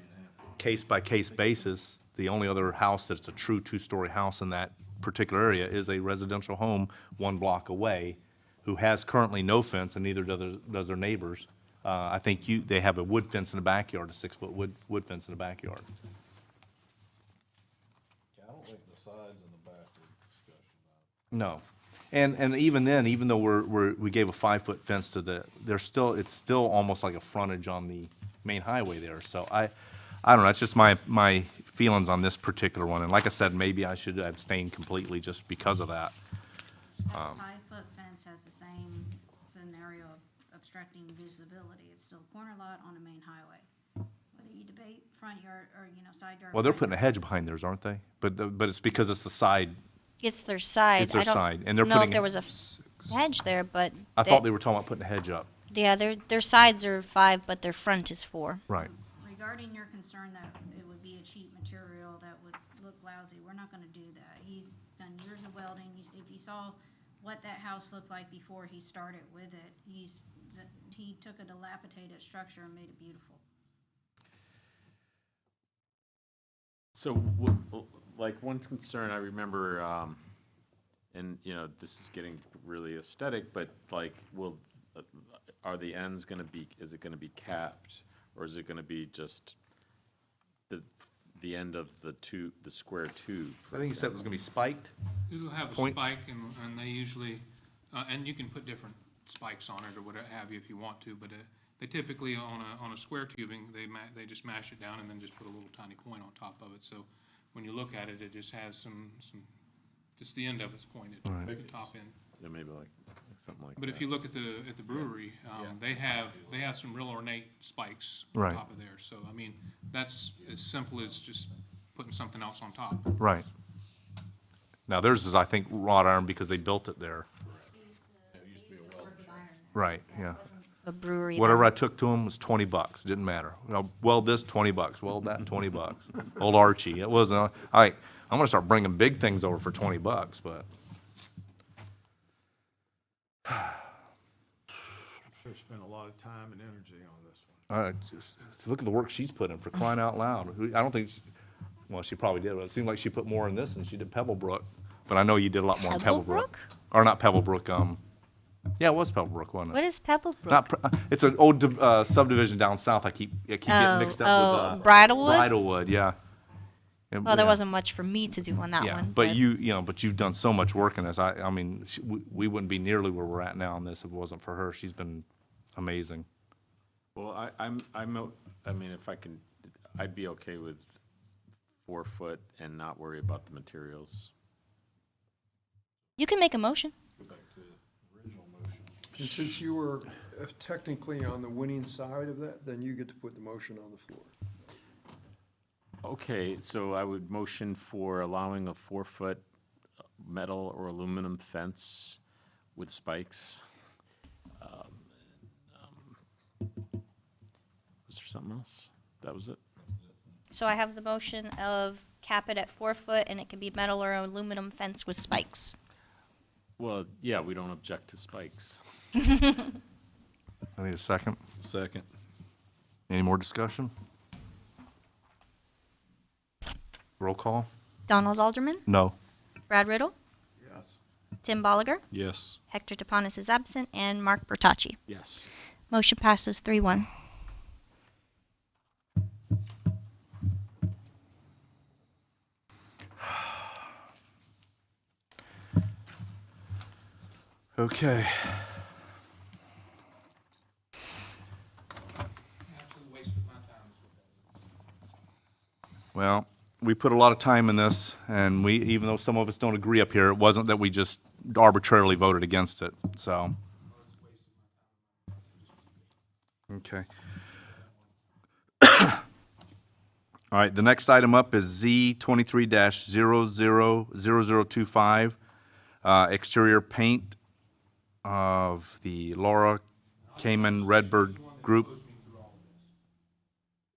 case-by-case basis, the only other house that's a true two-story house in that particular area is a residential home 1 block away who has currently no fence, and neither does their neighbors. I think they have a wood fence in the backyard, a 6-foot wood fence in the backyard. Yeah, I don't think the sides and the back are discussion. No. And even then, even though we gave a 5-foot fence to it's still almost like a frontage on the main highway there. So I don't know, it's just my feelings on this particular one. And like I said, maybe I should abstain completely just because of that. That 5-foot fence has the same scenario of obstructing visibility. It's still a corner lot on a main highway. Whether you debate front yard or, side yard. Well, they're back putting a hedge behind theirs, aren't they? But it's because it's the side. It's their side. It's their I don't side, and they're know if putting there a- was a hedge there, but I thought they were talking about putting a hedge up. yeah, their sides are 5, but their front is 4. Right. Regarding your concern that it would be a cheap material that would look lousy, we're not gonna do that. He's done years of welding. If you saw what that house looked like before he started with it, he took a dilapidated structure and made it beautiful. So, like, one concern I remember, and, this is getting really aesthetic, but like, are the ends is it gonna be capped? Or is it gonna be just the end of the square tube? I think he said it was gonna be spiked. It'll have a Point. spike, and they usually, and you can put different spikes on it or whatever have you if you want to, but they typically, on a square tubing, they just mash it down and then just put a little tiny point on top of it. So when you look at it, it just has just the end of it's pointed, the top end. Yeah, maybe like something like that. But if you look at the brewery, they have some real ornate spikes on Right. top of there. So, I mean, that's as simple as just putting something else on top. Right. Now theirs is, I think, wrought iron because they built it there. Right, yeah. A brewery. Whatever I then. took to them was $20. Didn't matter. Weld this, $20. Weld that, $20. Old Archie. It wasn't. I'm gonna start bringing big things over for $20, but. They spent a lot of time and energy on this one. Look at the work she's put in, for crying out loud. I don't think, well, she probably did, but it seemed like she put more in this than she did Pebblebrook. But I know you did a lot more in Pebblebrook. Pebblebrook? Or not Pebblebrook, yeah, it was Pebblebrook, wasn't it? What is Pebblebrook? Not, it's an old subdivision down south. I keep getting mixed up with. Bridlewood? Bridlewood, yeah. And, Well, there yeah. wasn't much for me to do on that Yeah, one. but you've done so much work in this. I mean, we wouldn't be nearly where we're at now on this if it wasn't for her. She's been amazing. Well, I mean, if I can, I'd be okay with 4 foot and not worry about the materials. You can make a motion. And since you were technically on the winning side of that, then you get to put the motion on the floor. Okay, so I would motion for allowing a 4-foot metal or aluminum fence with spikes. Was there something else? That was it? So I have the motion of cap it at 4 foot, and it can be metal or aluminum fence with spikes. Well, yeah, we don't object to spikes. I need a second. Second. Any more discussion? Roll call? Donald Alderman, No. Brad Riddle, Yes. Tim Bolliger, Yes. Hector Tapanis is absent, and Mark Bertocci. Yes. Motion passes 3-1. Okay. Absolute waste of my time. Well, we put a lot of time in this, and even though some of us don't agree up here, it wasn't that we just arbitrarily voted against it, so. Okay. All right, the next item up is Z 23-000025, exterior paint of the Laura Cayman Redbird Group.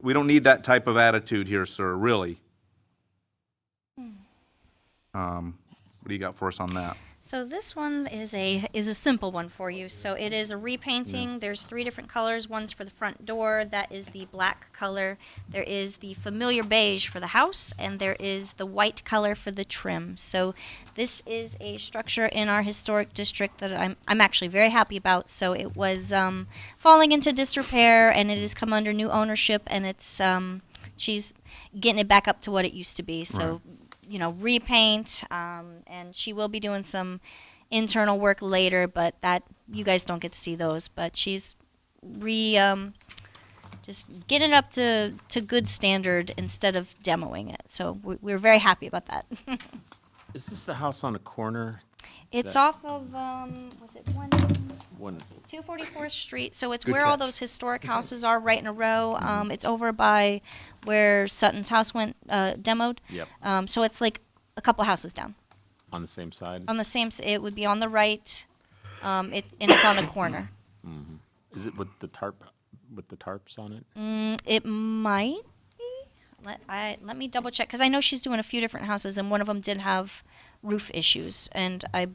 We don't need that type of attitude here, sir, really. What do you got for us on that? So this one is a simple one for you. So it is a repainting. There's 3 different colors. One's for the front door. That is the black color. There is the familiar beige for the house, and there is the white color for the trim. So this is a structure in our historic district that I'm actually very happy about. So it was falling into disrepair, and it has come under new ownership, and it's she's getting it back up to what it used to be. So. You know, repaint, and she will be doing some internal work later, but that you guys don't get to see those. But she's just getting it up to good standard instead of demoing it. So we're very happy about that. Is this the house on a corner? It's That- off of was it One, 244th Street, so it's where all those historic houses are right in a row. It's over by where Sutton's house went demoed. Yep. So it's like a couple houses down. on the same side? On the same, it would be on the right, and it's on a corner. Is it with the tarps on it? It might be. Let me double check, because I know she's doing a few different houses, and one of them did have roof issues, and I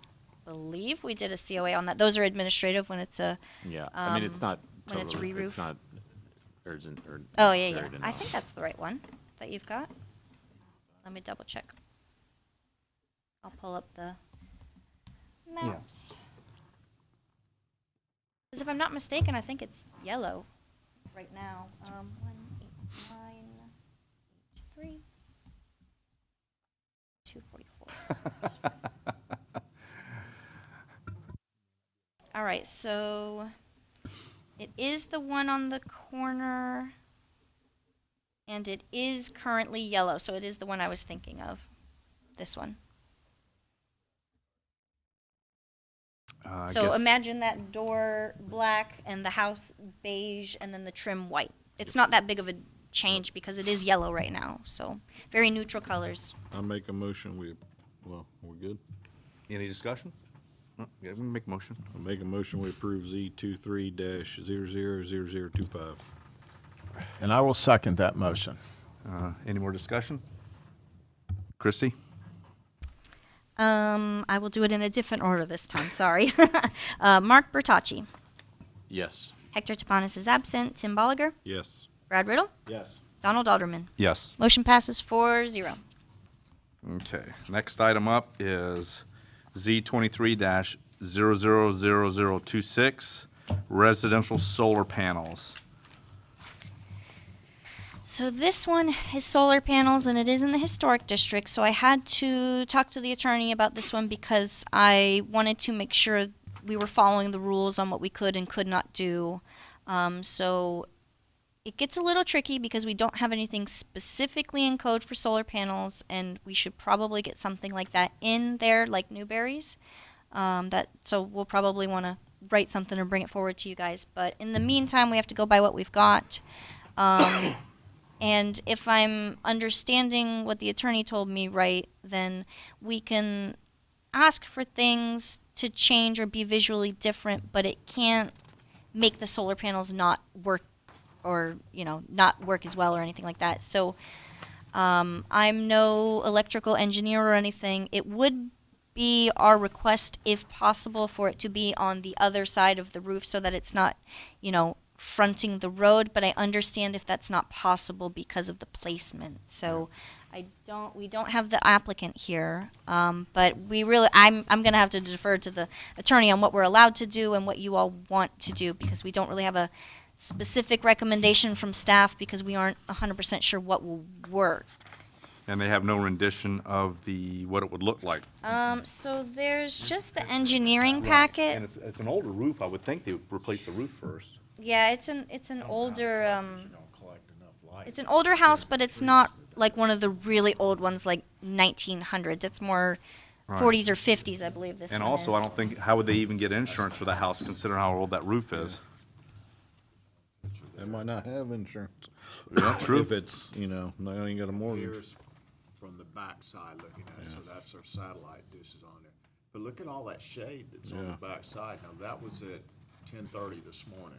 believe we did a COA on that. Those are administrative when it's a. Yeah, I mean, it's not when it's totally, re-roof. it's not urgent or Oh yeah, yeah. necessary to I know. think that's the right one that you've got. Let me double check. I'll pull up the maps. Because if I'm not mistaken, I think it's yellow right now. 18983 244. All right, so it is the one on the corner, and it is currently yellow, so it is the one I was thinking of. This one. I So guess- imagine that door black and the house beige and then the trim white. It's not that big of a change because it is yellow right now, so very neutral colors. I make a motion, we're good? Any discussion? Yeah, we can make a motion. I make a motion, we approve Z 23-000025. And I will second that motion. Any more discussion? Christie? I will do it in a different order this time, sorry. Mark Bertocci. Yes. Hector Tapanis is absent. Tim Bolliger. Yes. Brad Riddle. Yes. Donald Alderman. Yes. Motion passes 4-0. Okay, next item up is Z 23-000026, residential solar panels. So this one is solar panels, and it is in the historic district. So I had to talk to the attorney about this one because I wanted to make sure we were following the rules on what we could and could not do. So it gets a little tricky because we don't have anything specifically in code for solar panels, and we should probably get something like that in there, like Newberry's. So we'll probably want to write something and bring it forward to you guys. But in the meantime, we have to go by what we've got. And if I'm understanding what the attorney told me right, then we can ask for things to change or be visually different, but it can't make the solar panels not work or, not work as well or anything like that. So I'm no electrical engineer or anything. It would be our request, if possible, for it to be on the other side of the roof so that it's not, fronting the road, but I understand if that's not possible because of the placement. So we don't have the applicant here, but I'm going to have to defer to the attorney on what we're allowed to do and what you all want to do, because we don't really have a specific recommendation from staff because we aren't 100% sure what will work. And they have no rendition of what it would look like. So there's just the engineering packet. And it's an older roof. I would think they would replace the roof first. Yeah, it's an older it's an older house, but it's not like one of the really old ones like 1900s. It's more 40s or 50s, I believe this And one also, is. I don't think, how would they even get insurance for the house considering how old that roof is? They might not have insurance. true. If it's, you know, they ain't got a mortgage. Here's from the backside looking at it, so that's their satellite dishes on there. But look at all that shade that's on Yeah. the backside. Now, that was at 10:30 this morning.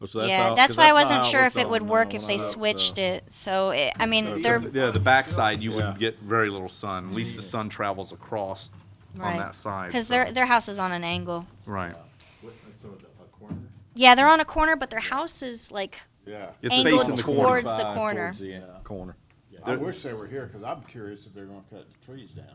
Oh, so that's Yeah, how- that's 'cause why I not wasn't how sure looked if it would on, work when if I they looked, switched it. So, I mean, they're, Yeah, the backside, you Yeah. would get very little sun. At least the sun travels across on right. that side. Because so- their house is on an angle. Right. So a corner? Yeah, they're on a corner, but their house is like Yeah. It's angled facing the corner. towards the 25 corner. towards the corner. I wish they were here, because I'm curious if they're gonna cut the trees down.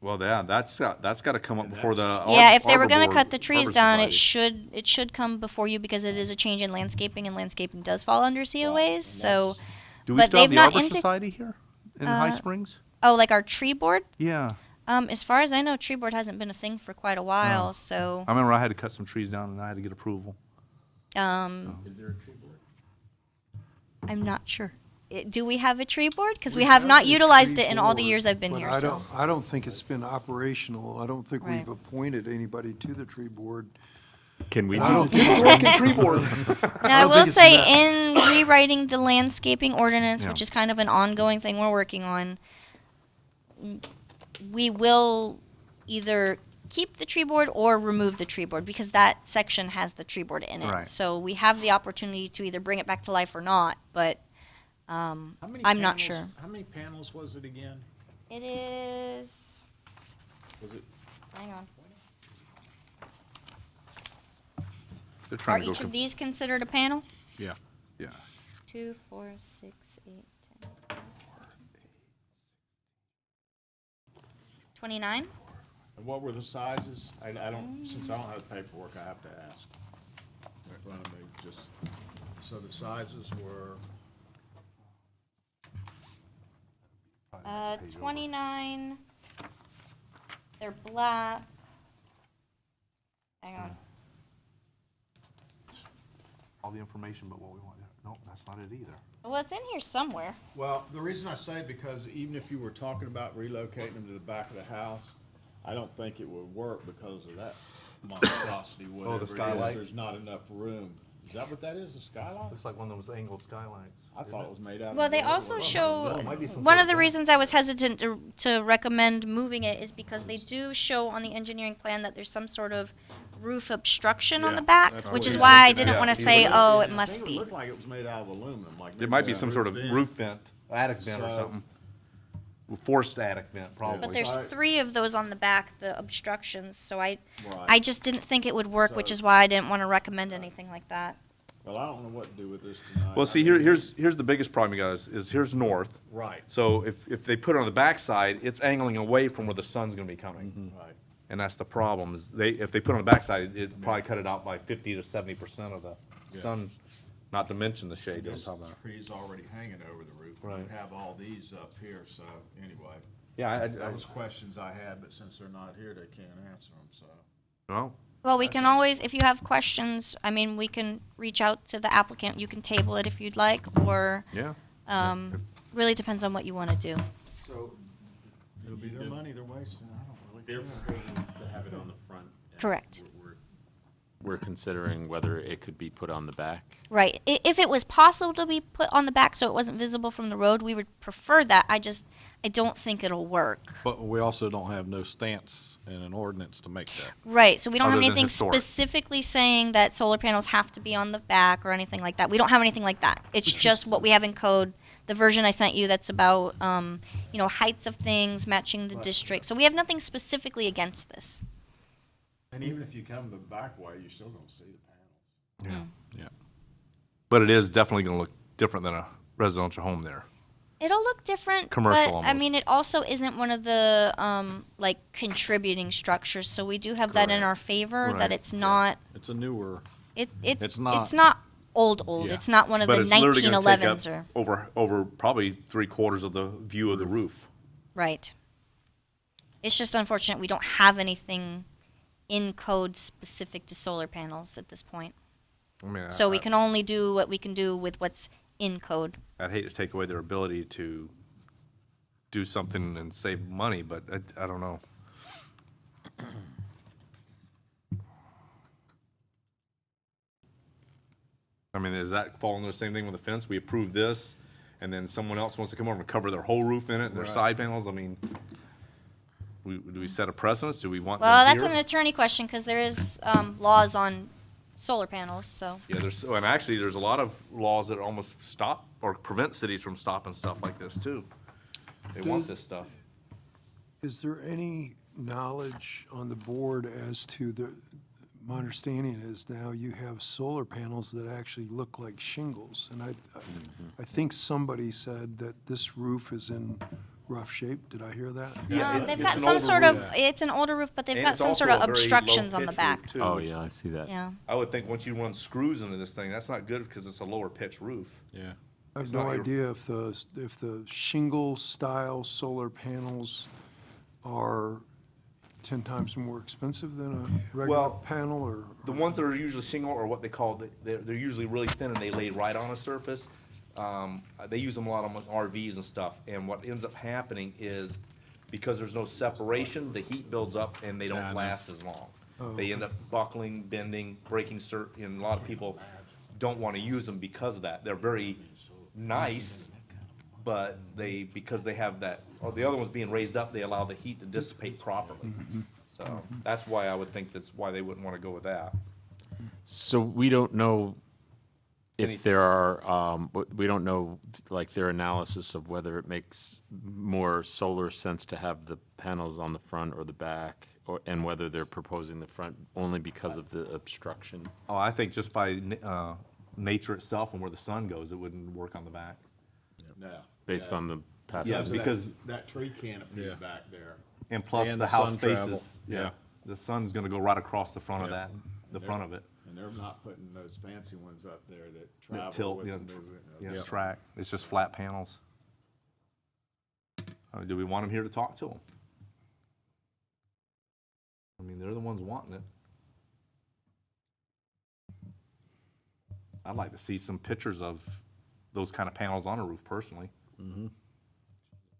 Well, yeah, that's got to come up before the. Yeah, if they were Arbor going to Board- cut the trees Arbor down, Society. it should come before you because it is a change in landscaping, and landscaping does fall under COAs. So, Do we but still have they've the not Arbor indi- Society here in High Springs? oh, like our tree board. Yeah. As far as I know, tree board hasn't been a thing for quite a while. So, I remember I had to cut some trees down and I had to get approval. Is there a tree board? I'm not sure. Do we have a tree board? Because we have not utilized it in all the years I've been But here. I So, don't think it's been operational. I don't think Right. we've appointed anybody to the tree board. Can we? I don't tree board. now I don't will think it's say, been in rewriting the landscaping ordinance, Yeah. which is kind of an ongoing thing we're working on, we will either keep the tree board or remove the tree board because that section has the tree board in it. Right. So we have the opportunity to either bring it back to life or not, but I'm not sure. How many panels was it again? It is. Was it? Hang on. They're Are trying to go. each of these considered a panel? Yeah. Yeah. 2, 4, 6, 8, 10. 29? And what were the sizes? I don't, since I don't have the paperwork, I have to ask. In front of me, just, so the sizes were, 29. They're black. Hang on. All the information, but what we want. No, that's not it either. Well, it's in here somewhere. well, the reason I say, because even if you were talking about relocating them to the back of the house, I don't think it would work because of that monstrosity, whatever it is. skylight? There's not enough room. Is that what that is, a skylight? Looks like one of those angled skylights. I thought it was made out of. Well, they wood. also show, might be some one sort of the of reasons I was hesitant to recommend moving it is because they do show on the engineering plan that there's some sort of roof obstruction on the back, which is why I didn't want to say, oh, it I must think be. looked like it was made out of aluminum, like. There might be maybe some a sort of vent. roof vent, attic vent or So- something. Forced attic vent, probably. But there's Right. 3 of those on the back, the obstructions, so I Right. just didn't think it would work, which So- is why I didn't want to recommend anything like that. Well, I don't know what to do with this tonight. Well, I see, mean, here's the biggest problem, you guys, is here's north. Right, So if they put it on the backside, it's angling away from where the sun's gonna be coming. right. And that's the problem, is if they put it on the backside, it'd probably cut it out by 50 to 70% of the sun, not to mention the shade on This top of that. tree's already hanging over the roof. Right. We have all these up here, so anyway. Yeah, That was questions I had, but since they're not here, they can't answer them, so. well, Well, we can always, if you have questions, I mean, we can reach out to the applicant. You can table it if you'd like, or yeah. really depends on what you want to do. So. It'll be their money they're wasting, I don't really They're care. proposing to have it on the front. and Correct. We're considering whether it could be put on the back. Right. If it was possible to be put on the back so it wasn't visible from the road, we would prefer that. I don't think it'll work. But we also don't have no stance in an ordinance to make that. Right. So we don't have Other than anything historic. specifically saying that solar panels have to be on the back or anything like that. We don't have anything like that. It's just what we have in code. The version I sent you that's about, heights of things matching the district. So we have nothing specifically against this. And even if you come the back way, you're still gonna see the panels. Yeah. But it is definitely gonna look different than a residential home there. It'll look different, Commercial but I almost. mean, it also isn't one of the contributing structures. So we do have that in our favor. Right. That it's not. It's a newer, It's not- It's not old. Yeah. It's not one of But the it's literally gonna take up 1911s or over probably 3/4 of the view of the roof. right. It's just unfortunate we don't have anything in code specific to solar panels at this point. I mean, So we can only do what we can do with what's in code. I'd hate to take away their ability to do something and save money, but I don't know. I mean, does that fall under the same thing with the fence? We approve this, and then someone else wants to come over and cover their whole roof in it, and their side panels? I mean, do we set a precedence? Do we want them Well, that's an here? attorney question, because there is laws on solar panels, so. Yeah, and actually, there's a lot of laws that almost stop or prevent cities from stopping stuff like this, too. They want this stuff. Is there any knowledge on the board as to my understanding is now you have solar panels that actually look like shingles. And I think somebody said that this roof is in rough shape. Did I hear that? They've it's got an some older sort roof. of, it's an older roof, but they've And got it's some also sort of a very obstructions on the low-pitch back. roof, too, Oh, which yeah, I see that. Yeah. I would think once you run screws into this thing, that's not good because it's a lower pitch roof. Yeah. I have It's no not your- idea if the shingle-style solar panels are 10 times more expensive than a regular Well, panel, or? The ones that are usually shingle are what they call, they're usually really thin and they lay right on a surface. They use them a lot on RVs and stuff, and what ends up happening is, because there's no separation, the heat builds up and they Yeah, I don't know. last as long. They end up buckling, bending, breaking and a lot of people don't want to use them because of that. They're very nice, but because they have that, or the other ones being raised up, they allow the heat to dissipate properly. So that's why I would think that's why they wouldn't want to go with that. So we don't know Any- if there are, we don't know, like, their analysis of whether it makes more solar sense to have the panels on the front or the back, and whether they're proposing the front only because of the obstruction. Oh, I think just by nature itself and where the sun goes, it wouldn't work on the back. No. Based on the Yeah, passage. because- That tree canopy Yeah. back there. And plus And the the house sun travel, faces, yeah. the sun's gonna go right across the front of Yeah. that, the front of it. And they're not putting those fancy ones up there that That travel tilt, with you know, the movement. Yeah, track, it's just flat panels. Do we want them here to talk to them? I mean, they're the ones wanting it. I'd like to see some pictures of those kind of panels on a roof personally.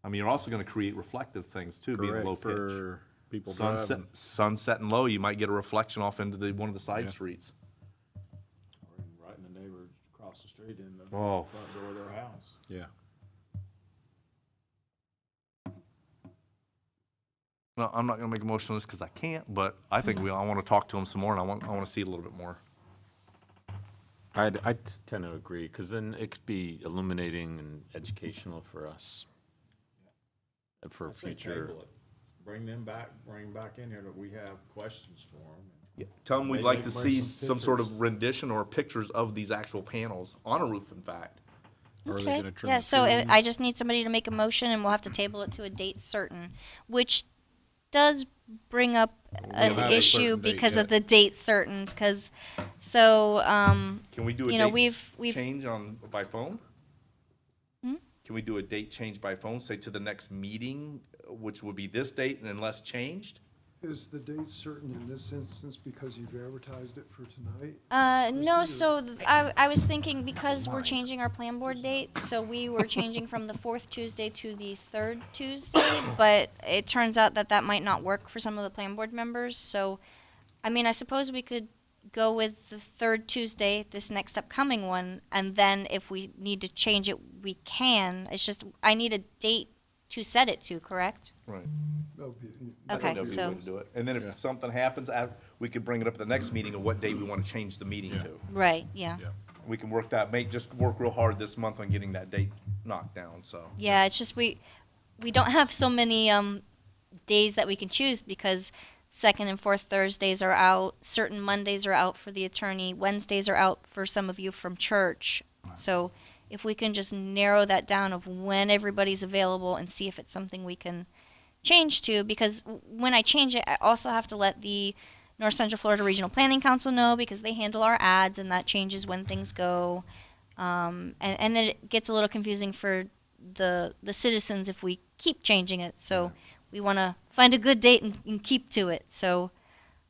I mean, you're also gonna create reflective things too, being low Correct, pitch. for people Sunset, driving. sunset and low, you might get a reflection off into one of the side Yeah. streets. Or right in the neighbor across the street in the Oh. front door of their house. Yeah. No, I'm not gonna make a motion on this because I can't, but I think I wanna talk to them some more and I wanna see it a little bit more. I tend to agree, because then it could be illuminating and educational for us. For I say future. table it. Bring them back in here that we have questions for them. Tell them we'd Maybe like they to can bring see some some sort pictures. of rendition or pictures of these actual panels on a roof, in fact. Are they Okay, gonna trim yeah, the so trees? I just need somebody to make a motion, and we'll have to table it to a date certain, which does bring up an have a issue certain date because of yet. the date certain, because, so, Can we do a You know, date we've- change by phone? Can we do a date change by phone, say to the next meeting, which would be this date and unless changed? Is the date certain in this instance because you've advertised it for tonight? no, so I was thinking, because we're changing our plan board date, so we were changing from the fourth Tuesday to the third Tuesday, but it turns out that that might not work for some of the plan board members, so, I mean, I suppose we could go with the third Tuesday, this next upcoming one, and then if we need to change it, we can. It's just, I need a date to set it to, correct? Right. That'll be- I think Okay, that'd be a so, way to do it. And then if something happens, we could bring it up at the next meeting of what date we want to change the meeting to. right, yeah. We can work that, just work real hard this month on getting that date knocked down, so. Yeah, it's just we don't have so many days that we can choose, because second and fourth Thursdays are out, certain Mondays are out for the attorney, Wednesdays are out for some of you from church. So if we can just narrow that down of when everybody's available and see if it's something we can change to, because when I change it, I also have to let the North Central Florida Regional Planning Council know, because they handle our ads, and that changes when things go. And then it gets a little confusing for the citizens if we keep changing it. So we want to find a good date and keep to it. So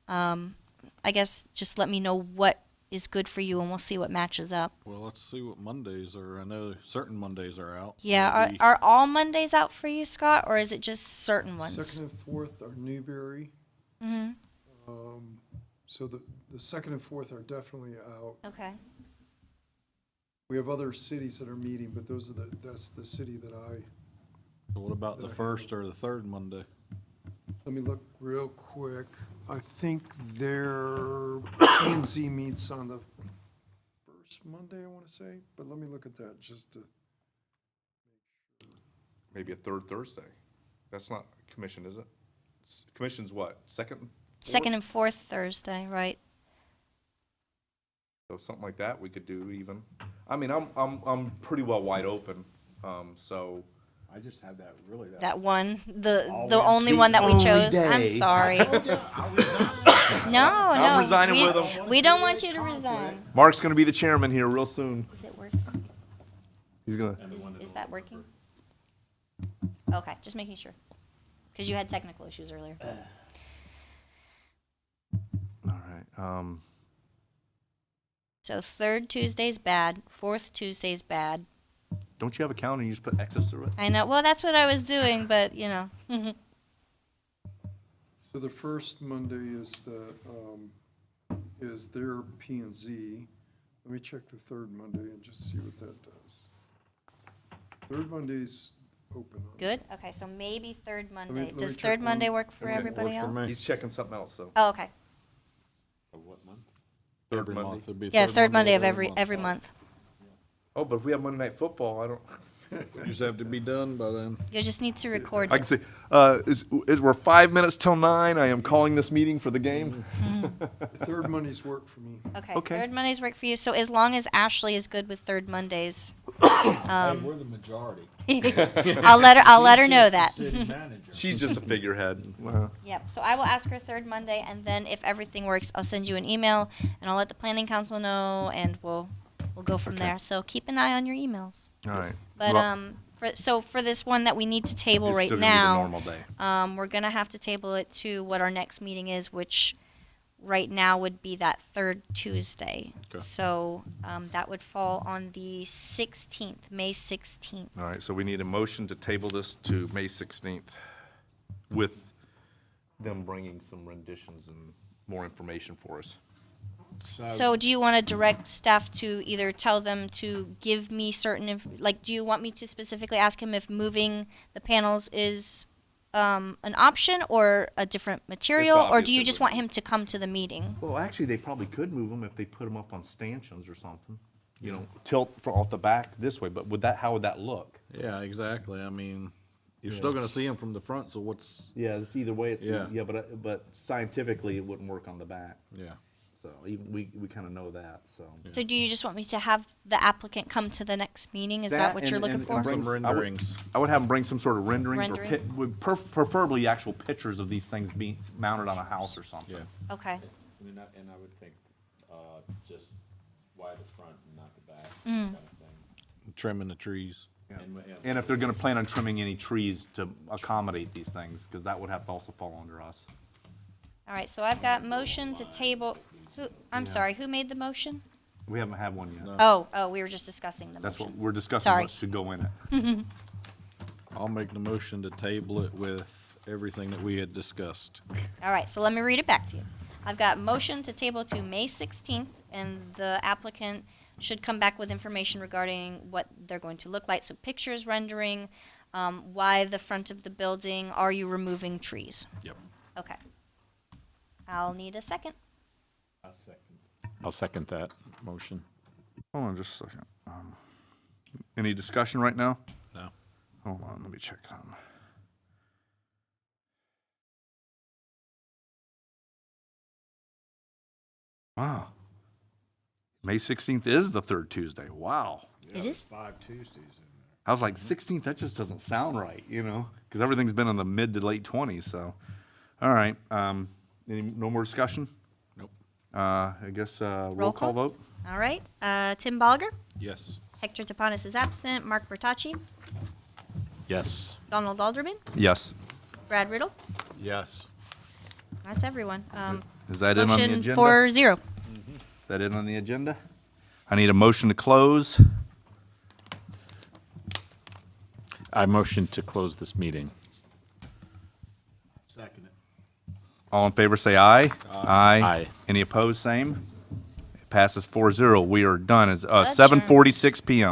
I guess just let me know what is good for you, and we'll see what matches up. Well, let's see what Mondays are. I know certain Mondays are out. Yeah, Maybe- are all Mondays out for you, Scott, or is it just certain ones? Second and fourth are Newberry. Mm-hmm. So the second and fourth are definitely out. Okay. We have other cities that are meeting, but that's the city that So what about the first or the third Monday? let me look real quick. I think their P and Z meets on the first Monday, I want to say, but let me look at that just to. Maybe a third Thursday. That's not commission, is it? Commission's what, second? fourth? Second and fourth Thursday, right? So something like that we could do even. I mean, I'm pretty well wide open, so. I just have that, really, That one, the Always only the one that we only chose. I'm day. sorry. No, no. resigning we, with him. We don't want you to resign. Mark's gonna be the chairman here real soon. Is it working? He's gonna. Is that working? Okay, just making sure. Because you had technical issues earlier. All right. So third Tuesday's bad, fourth Tuesday's bad. Don't you have a calendar? You just put X's through it. I know, well, that's what I was doing, but, you know. So the first Monday is their P and Z. Let me check the third Monday and just see what that does. Third Monday's open. Good, okay, so maybe third Monday. let me Does check third Monday one. work for Okay, everybody works for else? me. He's checking something else, so. Oh, okay. Of what month? Third Every Monday. month. It'd be Yeah, third Monday of every month. Oh, but if we have Monday Night Football, I don't. You just have to be done by then. You just need to record I it. can say, we're 5 minutes till 9. I am calling this meeting for the game. Third Monday's work for me. Okay, Okay. third Mondays work for you, so as long as Ashley is good with third Mondays, Hey, we're the majority. I'll let her know She's that. the city manager. She's just a figurehead. Wow. Yep, so I will ask her third Monday, and then if everything works, I'll send you an email, and I'll let the planning council know, and we'll go from Okay. there. So keep an eye on your emails. All right. But, Well, for this one that we need to table it's right still gonna be the now, normal day. we're gonna have to table it to what our next meeting is, which right now would be that third Tuesday. Okay. So, that would fall on the 16th, May 16th. All right, so we need a motion to table this to May 16th with them bringing some renditions and more information for us. So do you want to direct staff to either tell them to give me certain, do you want me to specifically ask him if moving the panels is an option or a different material? Or obvious do you it just would want him to come to the meeting? Well, actually, they probably could move them if they put them up on stanchions or something. You know, tilt off the back this way, but how would that look? Yeah, exactly. I mean, you're still gonna see them from the front, so what's, Yeah, it's either way, Yeah. but scientifically, it wouldn't work on the back. yeah. So even, we kind of know that, so. So do you just want me to have the applicant come to the next meeting? Is that what you're looking for? bring Some I would- renderings. I would have them bring some sort of renderings or Rendering. preferably actual pictures of these things being mounted on a house or something. Yeah. Okay. I mean, and I would think, just why the front and not the back, Mm. kind of thing. Trimming the trees. And if they're gonna plan on trimming any trees to accommodate these things, because that would have to also fall under us. All right, so I've got motion to table, I'm sorry, who made the motion? We haven't had one yet. Oh, we were just discussing the That's what, motion. we're discussing Sorry. what should go in it. I'll make the motion to table it with everything that we had discussed. All right, so let me read it back to you. I've got motion to table to May 16th, and the applicant should come back with information regarding what they're going to look like. So pictures, rendering, why the front of the building, are you removing trees? Yep. Okay. I'll need a second. I'll second that motion. Hold on just a second. Any discussion right now? No. Hold on, let me check something. Wow. May 16th is the third Tuesday. Wow. It is? 5 Tuesdays in there. I was like, 16th, that just doesn't sound right, you know? Because everything's been in the mid to late 20s, so. All right. No more discussion? Nope. I guess roll Roll call call? vote? All right. Tim Bolger, Yes. Hector Tapanis is absent, Mark Bertacci, Yes. Donald Alderman, Yes. Brad Riddle. Yes. That's everyone. Is that it on the Motion agenda? 4-0. Is that it on the agenda? I need a motion to close. I motion to close this meeting. Second it. All in favor, say aye. Aye. Aye. Any opposed, same. Passes 4-0. We are done. It's 7:46 PM.